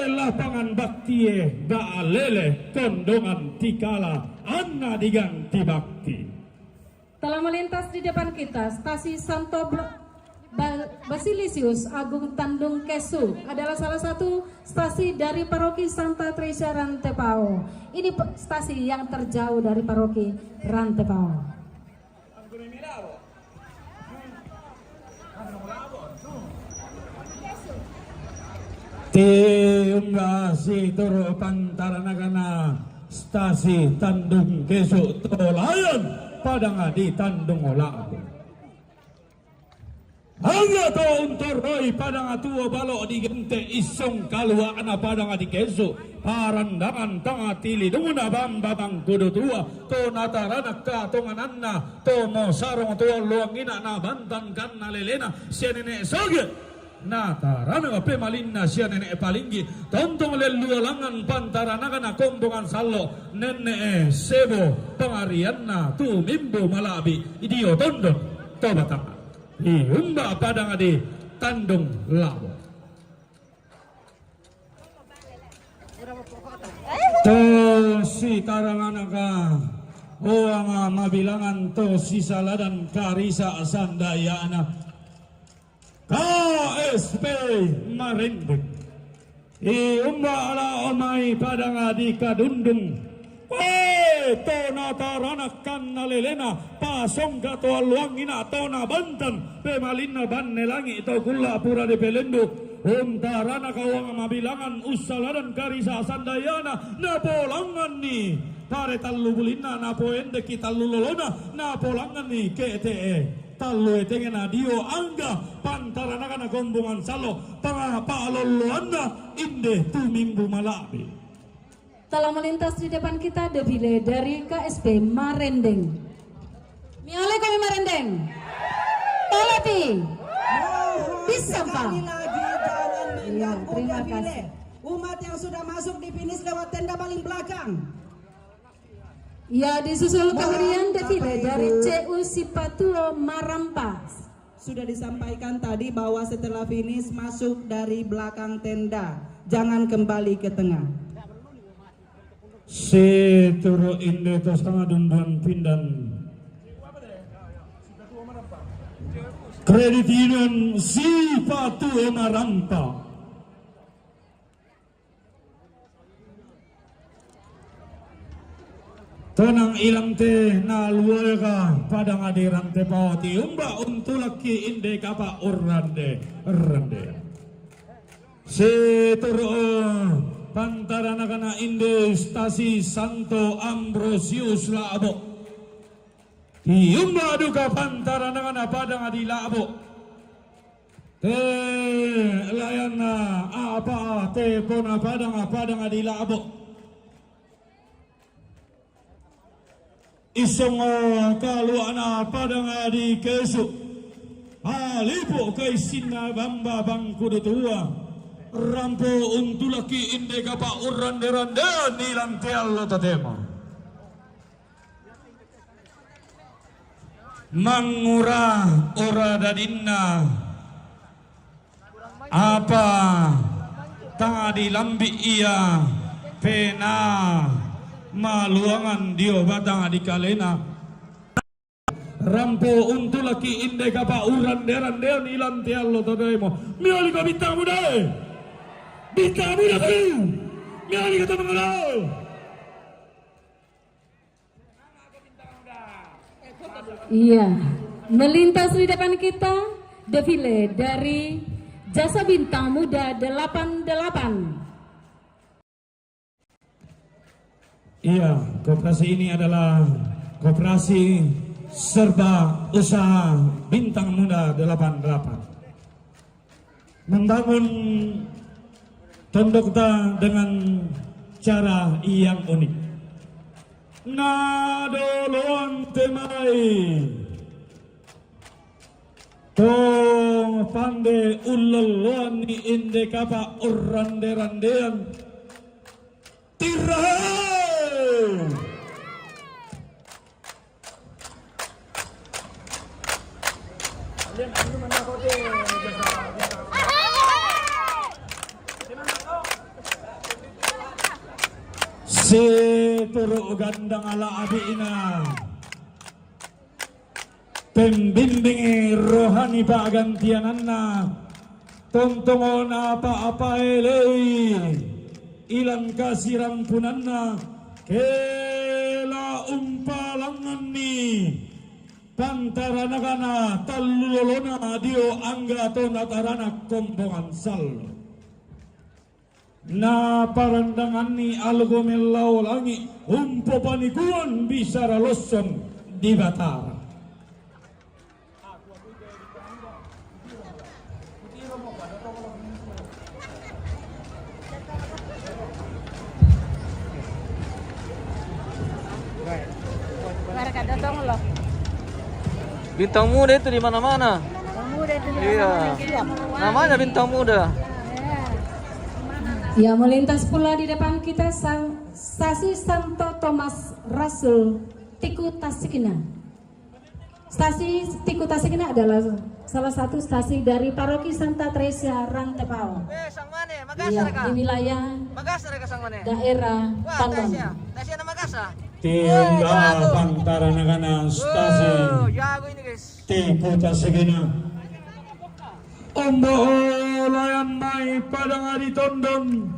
lapangan bakti Baalele kondongan tikala anna diganti bakti. Telah melintas di depan kita stasi Santo Basilisius Agung Tandung Kesu adalah salah satu stasi dari Paroki Santa Tresia Rantepao. Ini stasi yang terjauh dari Paroki Rantepao. Tiungga si turu pantaranagana stasi Tandung Kesu Tolayan padanga di Tandung Olago. Hangga to untor roy padanga tuo balok di gente isong kalua ana padanga di Kesu parandangan tanga tili dunguna bamba bang kudu tua to natarana ka tongananna to mo sarong to luangina na bantan kan na lelena sianene soge natarana pemalinna sia nenek palinggi tontong lelualangan pantarana kana kombongan sallo nenek sebo pengarianna tu mimbu malabi idio tondon to batang iumba padang di Tandung Labo to si karanganaka oanga mabilangan to si saladan karisa sandayana KSP Marinding iumba ala omai padang di Kadundung to natarana kan nalelena pasong gato luangina to na bantan pemalina bannelangi to kula pura de pelendo untarana kawang mabilangan usaladan karisa sandayana na polangan ni pare tallu bulina na poende kita lulolona na polangan ni KTE tallu etengena dio angga pantarana kana gombongan salo pangapaloluanna inde tumimbu malabi. Telah melintas di depan kita defile dari KSP Marinding. Miale kami Marinding. Tolati. Bisa Pak. Iya, terima kasih. Umat yang sudah masuk di finish lewat tenda paling belakang. Ya, disusul kemudian defile dari CU Sipatuo Marampas. Sudah disampaikan tadi bahwa setelah finish masuk dari belakang tenda, jangan kembali ke tengah. Seturu inde to setengah dunduan pindan Kredit Union Sipatuo Marampa tonang ilang te na luar ka padang adiran te pawati umba untulaki inde kapa urrande seturu pantarana kana inde stasi Santo Ambrosius Labo iumba duka pantarana kana padang adi Labo te layana apa te pona padang adi Labo isong kaluana padang adi Kesu alipo kay sinna bamba bangku tua rampo untulaki inde kapa urrande nilang tiallo tatema mangura ora dadinna apa tanga di lambi iya pena maluangan dio batang di kalena rampo untulaki inde kapa urrande nilang tiallo tatema miali ka bintang muda bintang muda baru miali kata mengenal Iya, melintas di depan kita defile dari Jasa Bintang Muda 88. Iya, koperasi ini adalah koperasi serba usaha Bintang Muda 88 membangun tondokta dengan cara yang unik. Nadoloan temai tong pande uloloan ni inde kapa urrande-randean tirahe seturu gandang ala abina pembimbingi rohani pagantiananna tontongon apa-apa elei ilang kasirampunanna kela umpalangan ni pantaranagana tallulolona dio angga to natarana kombongan sallo na parandangan ni algomelau langi umpo panikuan bisara loson di Batara. Bintang muda itu di mana-mana. Iya. Namanya bintang muda. Ya, melintas pula di depan kita stasi Santo Thomas Rasul Tiku Tasikina. Stasi Tiku Tasikina adalah salah satu stasi dari Paroki Santa Tresia Rantepao. Sang mana? Ya, Makassar di wilayah Makassar sang mana? daerah Pandon. Tasia nama Makassar. Tinggal pantara nakana stasi Jago ini guys. Tiku Tasikina. Ombo layan mai padang adi tondon.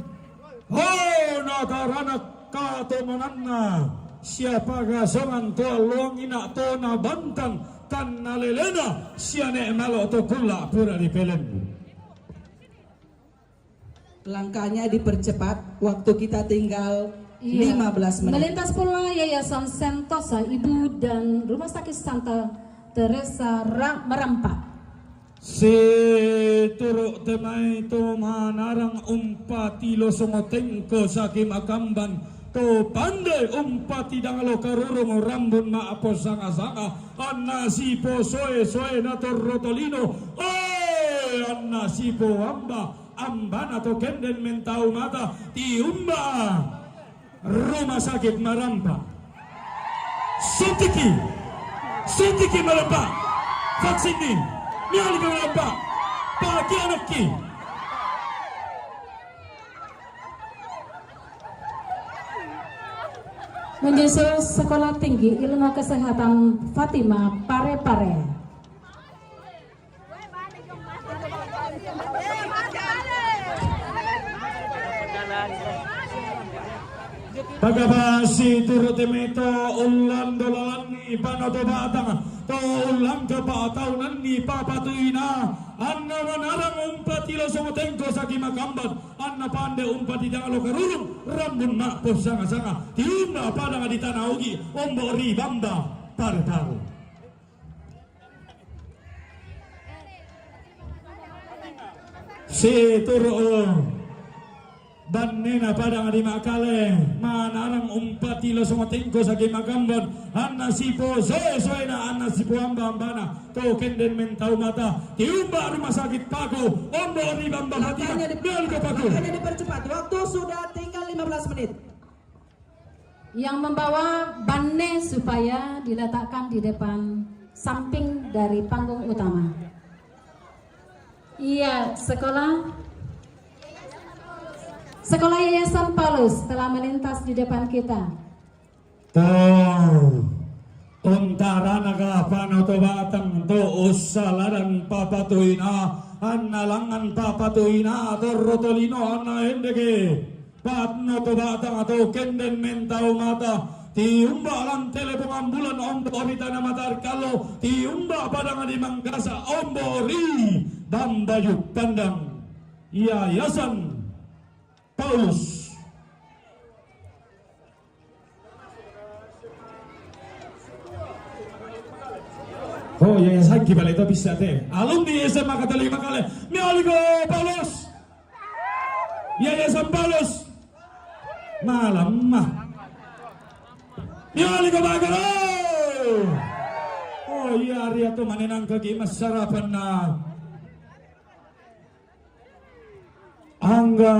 Nataranak kato mananna. Siapa gasongan tua luang ina tona bantan tan nalelena siane malo to kula pura di pelen. Langkahnya dipercepat, waktu kita tinggal 15 menit. Melintas pula Yayasan Sentosa Ibu dan Rumah Sakit Santa Teresa Merampak. Si turuk temai to manarang umpati lo songotengko sakim akamban to pandai umpati dangalo karurung rambun ma apo sanga-sanga anna sipo soe nator rotolino anna sipo ambana to kenden mentau mata tiumba Rumah Sakit Merampak. Sutiki Merampak vaksin ini Miali Merampak bagi anakki. Menyusul Sekolah Tinggi Ilmu Kesehatan Fatima Parepare. Pagabasi turut temeto ulan dolalani panoto batang to ulang kepataunan ni papatuina anna manarang umpati lo somotengko saki makamban anna pande umpati dangalo karurung rambun mak pos sanga-sanga tiumba padang di tanah ugi ombo ribamba paru-paru. Si turut Banena padang di makale manarang umpati lo somotengko sagi magambon anna sipo soe na anna sipo ambana to kenden mentau mata tiumba Rumah Sakit Paku ombo ni bamba Fatima bel ke Paku. Hanya dipercepat, waktu sudah tinggal 15 menit. Yang membawa banne supaya diletakkan di depan samping dari panggung utama. Iya, Sekolah Yayasan Paulus telah melintas di depan kita. Untara naga panoto batang to usalaran papatuina annalangan papatuina to rotolino anna endege patno to batang atau kenden mentau mata tiumba alam telepon ambulan ombo onitana matar kalau tiumba padang di Mangkasa ombori bambayu pandang Yayasan Paulus. Oh yayasan kibali itu bisa deh. Alumni SMA Katolik Makale. Mialigo Paulus. Yayasan Paulus. Malam mah. Mialigo Bagaro. Oh iya Ria tuh manenang kaki mas sarapan na. Angga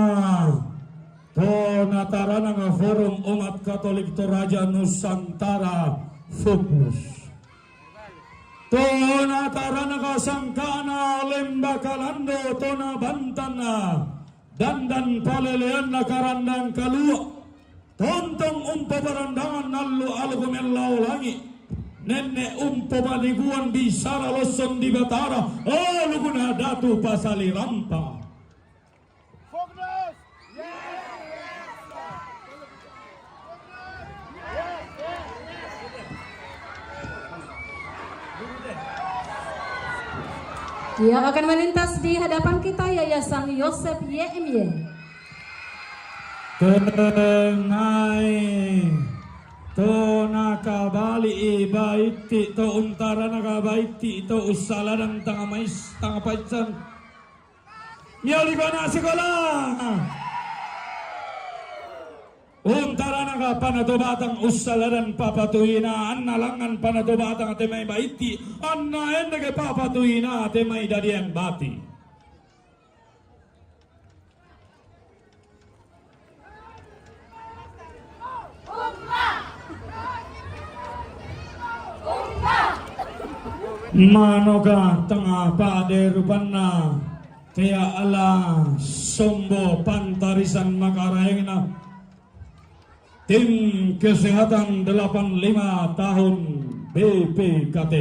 Tonataran nga Forum Umat Katolik Toraja Nusantara fokus. Tonataran nga Sangkana Lemba Kalando Tona Bantana Dandan Palelean na Karandang Kalua Tontong umpa barandangan nalu algomelau langi Nene umpa baliguan bisara loson di Batara luguna datu pasali rampa. Dia akan melintas di hadapan kita Yayasan Yosef YMY. Tenai to nakabali baiti to untara nakabaiti to usala ng tangamais tangapaisan miyali ko na sekolah untara naka panatubatang usala dan papatuina anna langan panatubatang ate may baiti anna ende ke papatuina ate may dadian bati. Manoga tengah pade rupana kaya ala sombo pantarisan makarayangna tim kesehatan 85 tahun BPKT.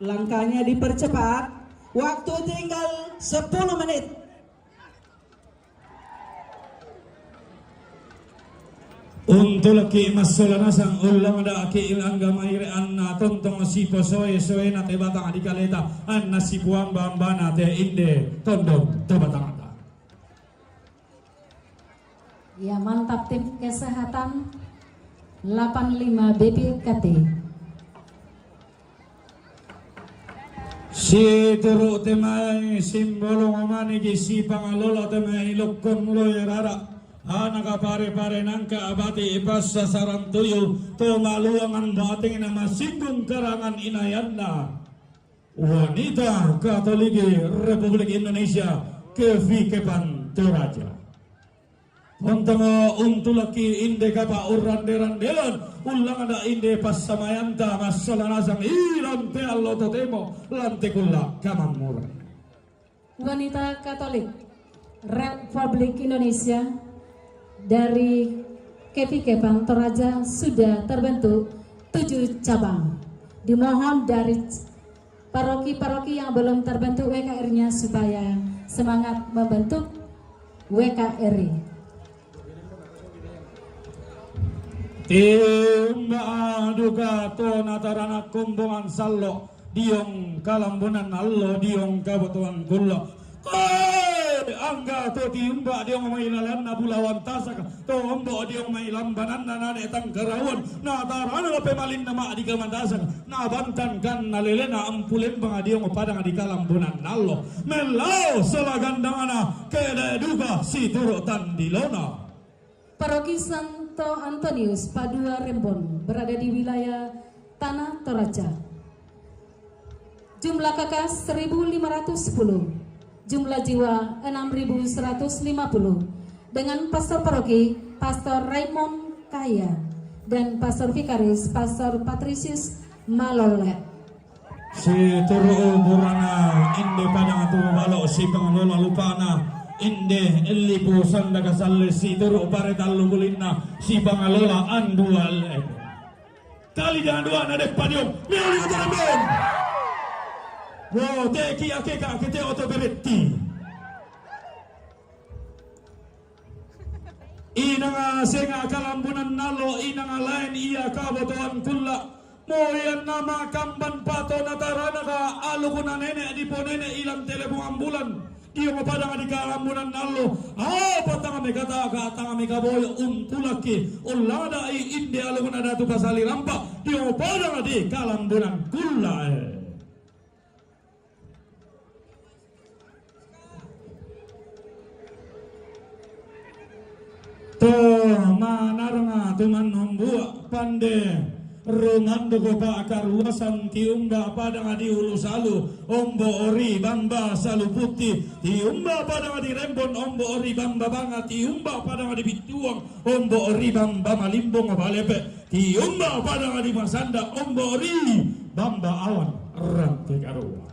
Langkahnya dipercepat, waktu tinggal 10 menit. Untuk laki masulana sang ulang ada ki ilang gamay anna tontong si posoy soy na te batang di kaleta anna si buang bambana te inde tondong te batang ata. Ya, mantap tim kesehatan 85 BPKT. Si turu temai simbolo ngomani ki si pangalola temai lokon loy rara. Anak pare-pare nangka abati ipasa sarang tuyo to maluangan bating na masinggung karangan inayanda wanita Katolik Republik Indonesia Kevi Kepan Toraja Ontong untulaki inde kapa uranderan-deran ulang ada inde pas samayanta masalanasang ilan te allo totemo lante kulla kamamura. Wanita Katolik Republik Indonesia dari Kevi Kepan Toraja sudah terbentuk 7 cabang. Dimohon dari paroki-paroki yang belum terbentuk WKR-nya supaya semangat membentuk WKRI. Timba duka to natarana kumbungan sallo diong kalambunan allo diong kabutuan kullo. Angga to tiumba diong may lalan na bulawan tasak to ombo diong may lambanan na nanetang karawon na tarana na pemalin na maadi kamandasak na bantan kan nalilena ampulen banga diong padang di kalambunan nallo melau salagandangana kede duga si turo tandilona. Paroki Santo Antonius Padua Rembon berada di wilayah Tanah Toraja. Jumlah kakas 1510. Jumlah jiwa 6.150 dengan pastor paroki Pastor Raymond Kaya dan pastor vikaris Pastor Patricius Malolet. Si turu burana inde padang atu balo si pengelola lupana inde elipu sanda kasalle si turu pare tallu bulinna si pengelola andual kali jangan dua nade padium miali utarambon. Wow, teki akeka kete oto beretti. Inanga senga kalambunan nalo inanga lain iya kabotoan kulla. Moyan nama kamban pato natarana ka alukuna nene di ponene ilang telepon ambulan. Iyo mapadang di kalambunan nalo. Patang me kata ka tanga me kaboy untulaki. Ulada I inde alukuna datu kasali rampa. Iyo mapadang di kalambunan kulla. To manaranga tuman nombua pande rumando ko pa akaruasan tiumba padang adi ulu salu ombo ori bamba salu putih tiumba padang adi rembon ombo ori bamba banga tiumba padang adi bituang ombo ori bamba malimbong balepe tiumba padang adi masanda ombo ori bamba awan rante karua.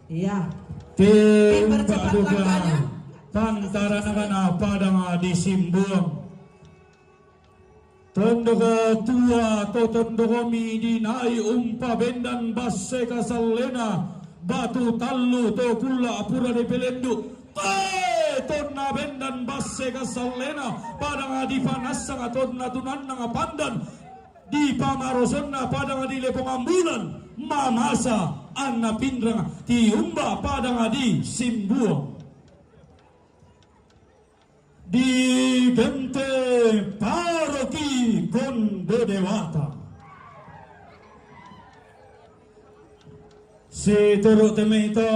Iya. Timba duga pantara nakana padang di simbuang tondoko tua to tondoko mi dinai umpa bendan basse kasalena batu tallu to kulla apura de pelendu tonna bendan basse kasalena padang di panasang tonna tunan nga pandan di pamarosonna padang di lepong ambulan mamasa anna pindrang tiumba padang di simbuang. di Gente Paroki Kondodewata. Si turut temito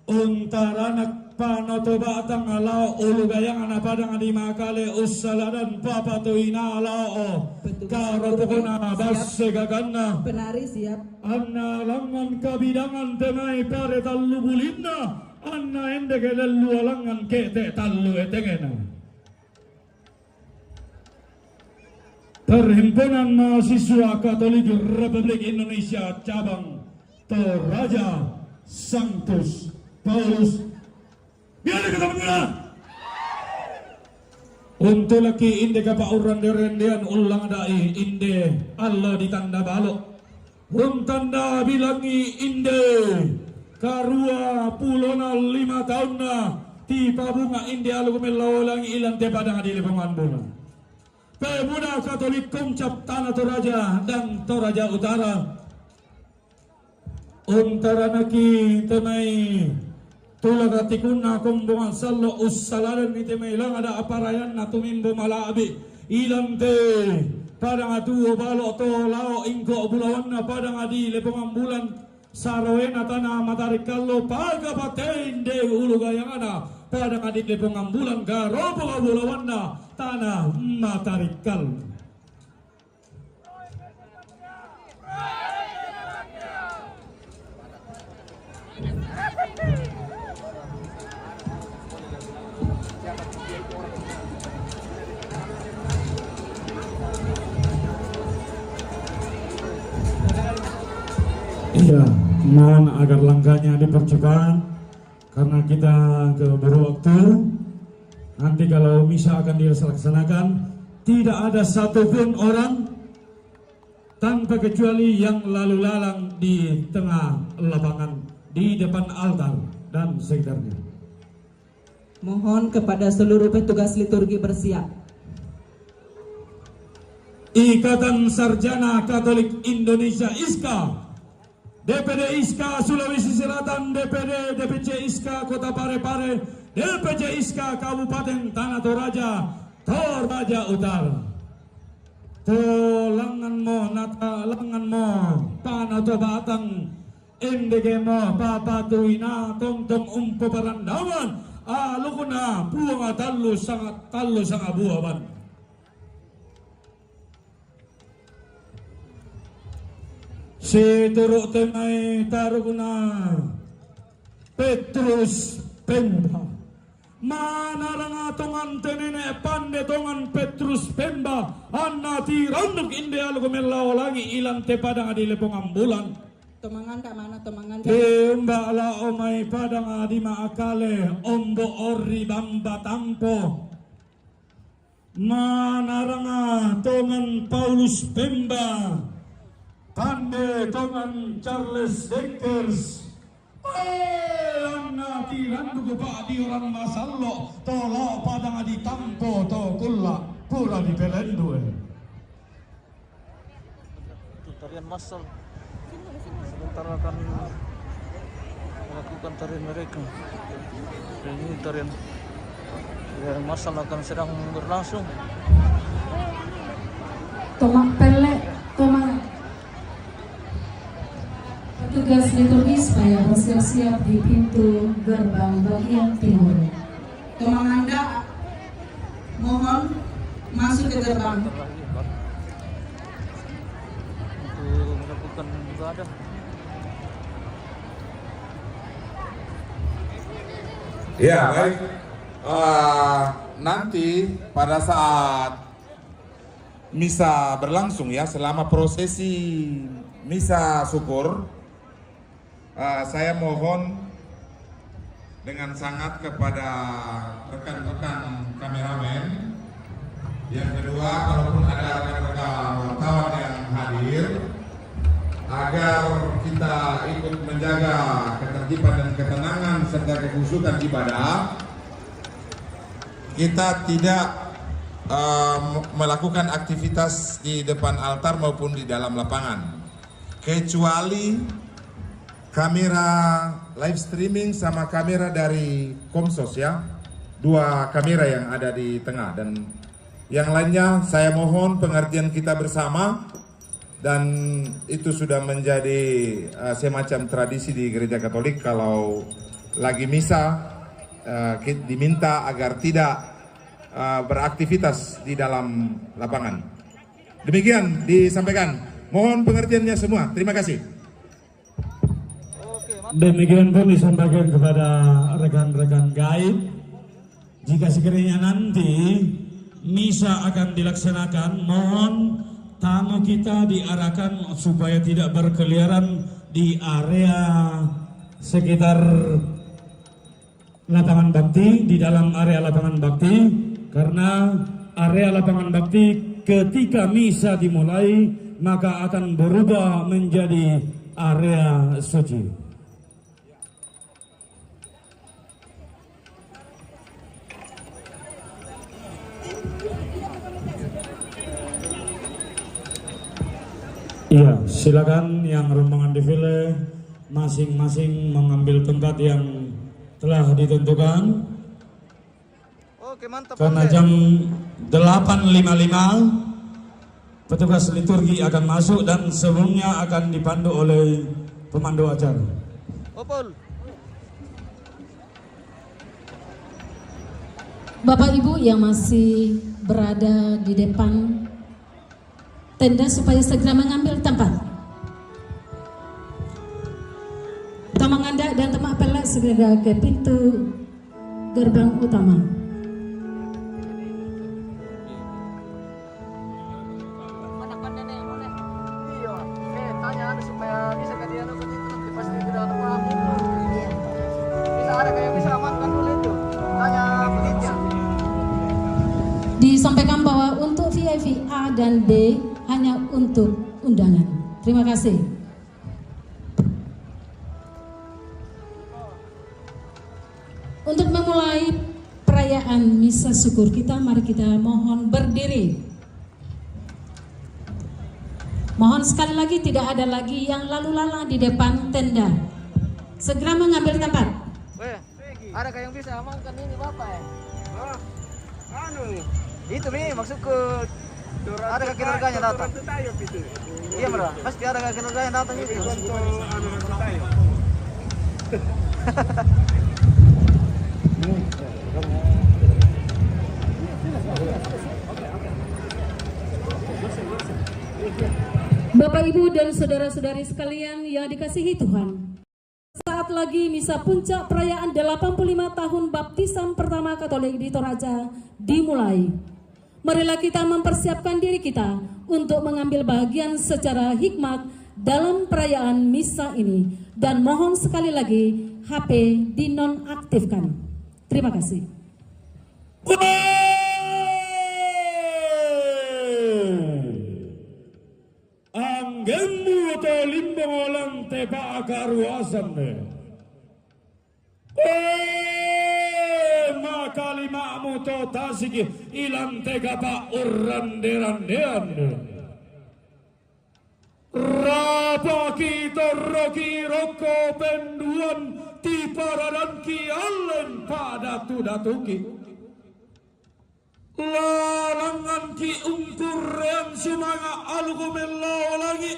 untaranak panoto batang alao ulu gayang anapadang adima kale usaladan papatuina alao karotokona basse gagana Penari siap. anna langan kabidangan temai pare tallu bulinna anna ende kedallu alangan kete tallu etengena. Perhimpunan Mahasiswa Katolik Republik Indonesia Cabang Toraja Sanctus Paulus. Biar kita mendengar. Untuk laki inde kapauran derendean ulang dai inde Allah ditanda balok. Tanda bilangi inde karua pulona 5 tahun na tipa bunga inde alu melawalangi ilang tepadang adili pemanduna. Pemuda Katolik Kumcap Tanah Toraja dan Toraja Utara untara naki temai tulaga tikuna kumbungan sallo ussalaran ni temai lang ada aparayan na tumimbo malabi ilang te padang atu balo to lao ingko bulawan na padang adi lepong bulan saroen na tanah matarik kallo paga patende ulu gayang ana padang adi lepong bulan garopo bulawan na tanah matarik kallo. Iya, mohon agar langkahnya dipercepat karena kita keburu waktu. Nanti kalau misa akan dilaksanakan, tidak ada satupun orang tanpa kecuali yang lalu lalang di tengah lapangan, di depan altar dan sekitarnya. Mohon kepada seluruh petugas liturgi bersiap. Ikatan Sarjana Katolik Indonesia ISKA, DPD ISKA Sulawesi Selatan, DPD DPC ISKA Kota Parepare, DPC ISKA Kabupaten Tanah Toraja, Toraja Utara. Tolangan mo, natalangan mo, panato batang, indege mo, papatuina, tongtong umpo parandaman, aluko na, buwang talo sang abuaban. Si turo temay taruguna Petrus Pemba manarang atongan tenene pande tongan Petrus Pemba anna tiranduk inde alu kumelawalangi ilang te padang adi lepong ambulan Tomangan kak mana tomangan Pemba ala omay padang adi maakale ombo ori bamba tampo manarang tongan Paulus Pemba pande tongan Charles Denkers ang natiran ko pa di orang masallo tolo padang di tampo to kulla pura di pelendo Tarian massal sebentar akan melakukan tarian mereka. Ini tarian massal akan sedang berlangsung. Tomak pele, tomak petugas liturgis supaya bersiap-siap di pintu gerbang bagian timur. Tomanganda mohon masuk ke gerbang. Untuk melakukan ibadah. Ya baik, nanti pada saat misa berlangsung ya, selama prosesi misa syukur, saya mohon dengan sangat kepada rekan-rekan kameramen, yang kedua kalaupun ada rekan-rekan wartawan yang hadir, agar kita ikut menjaga ketertiban dan ketenangan serta kekhusyukan ibadah. Kita tidak melakukan aktivitas di depan altar maupun di dalam lapangan, kecuali kamera live streaming sama kamera dari Komsos ya, dua kamera yang ada di tengah, dan yang lainnya saya mohon pengertian kita bersama, dan itu sudah menjadi semacam tradisi di gereja Katolik. Kalau lagi misa diminta agar tidak beraktivitas di dalam lapangan. Demikian disampaikan, mohon pengertiannya semua. Terima kasih. Demikian pun disampaikan kepada rekan-rekan gaib. Jika sekiranya nanti misa akan dilaksanakan, mohon tamu kita diarahkan supaya tidak berkeliaran di area sekitar lapangan bakti, di dalam area lapangan bakti, karena area lapangan bakti ketika misa dimulai maka akan berubah menjadi area suci. Iya, silakan yang rombongan defile masing-masing mengambil tempat yang telah ditentukan. Oke, mantap. Karena jam 8.55 petugas liturgi akan masuk dan sebelumnya akan dipandu oleh pemandu acara. Opol. Bapak Ibu yang masih berada di depan tenda supaya segera mengambil tempat. Tamang Anda dan teman pelak segera ke pintu gerbang utama. Disampaikan bahwa untuk VIP A dan B hanya untuk undangan. Terima kasih. Untuk memulai perayaan misa syukur kita, mari kita mohon berdiri. Mohon sekali lagi tidak ada lagi yang lalu lalang di depan tenda. Segera mengambil tempat. Ada yang bisa amankan ini Bapak ya? Itu nih maksudku. Ada kinerjanya datang. Iya bro, pasti ada kinerjanya datang itu. Bapak Ibu dan saudara-saudari sekalian yang dikasihi Tuhan, saat lagi misa puncak perayaan 85 tahun baptisan pertama Katolik di Toraja dimulai. Marilah kita mempersiapkan diri kita untuk mengambil bagian secara hikmat dalam perayaan misa ini. Dan mohon sekali lagi HP dinonaktifkan. Terima kasih. Anggemmu to limbang olang tepa akaruasan ne. Makalimamu to tasiki ilang tega pa urrande-randean. Rapa kita roki roko penduan ti paradan ki allen pada tudatuki. Lalangan ki ungkuren sumanga alugumelaw lagi.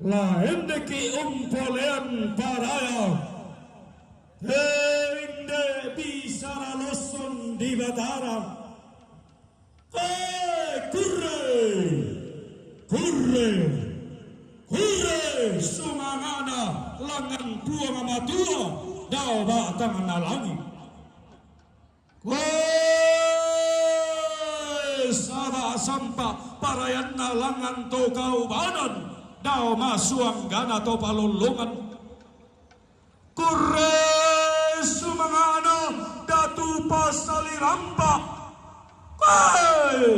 Lain ki umpolean paraya. Hindi bisa naloson di Batara. Kurre, sumangana langan buang amatua, daw batang nalangi. Sada sampa parayan na langan to kaubanan, daw masuang gana to palulungan. Kurre, sumangana datu pasalirampa.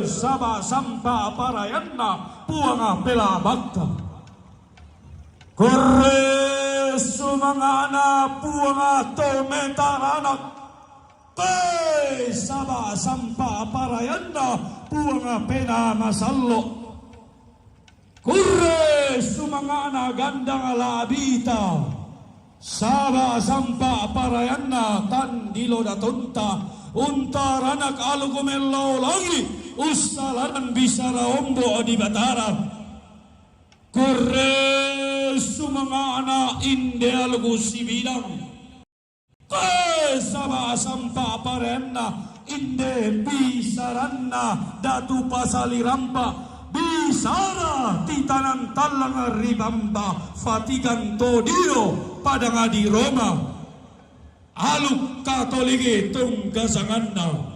Saba sampa parayanna puanga pela bakta. Kurre sumangana puanga tomentaranak. Saba sampa parayanna puanga pena masallo. Kurre sumangana gandang labita. Saba sampa parayanna tandilo datonta untaranak alugumello lagi ustalanan bisara ombo di bataran korre sumangana inde alugu sibilang saba sampa parayanna inde bisaranna datu pasali rampa bisara titanan talang ribamba fatigan todiro padang adi Roma aluk katoligi tunggasanganna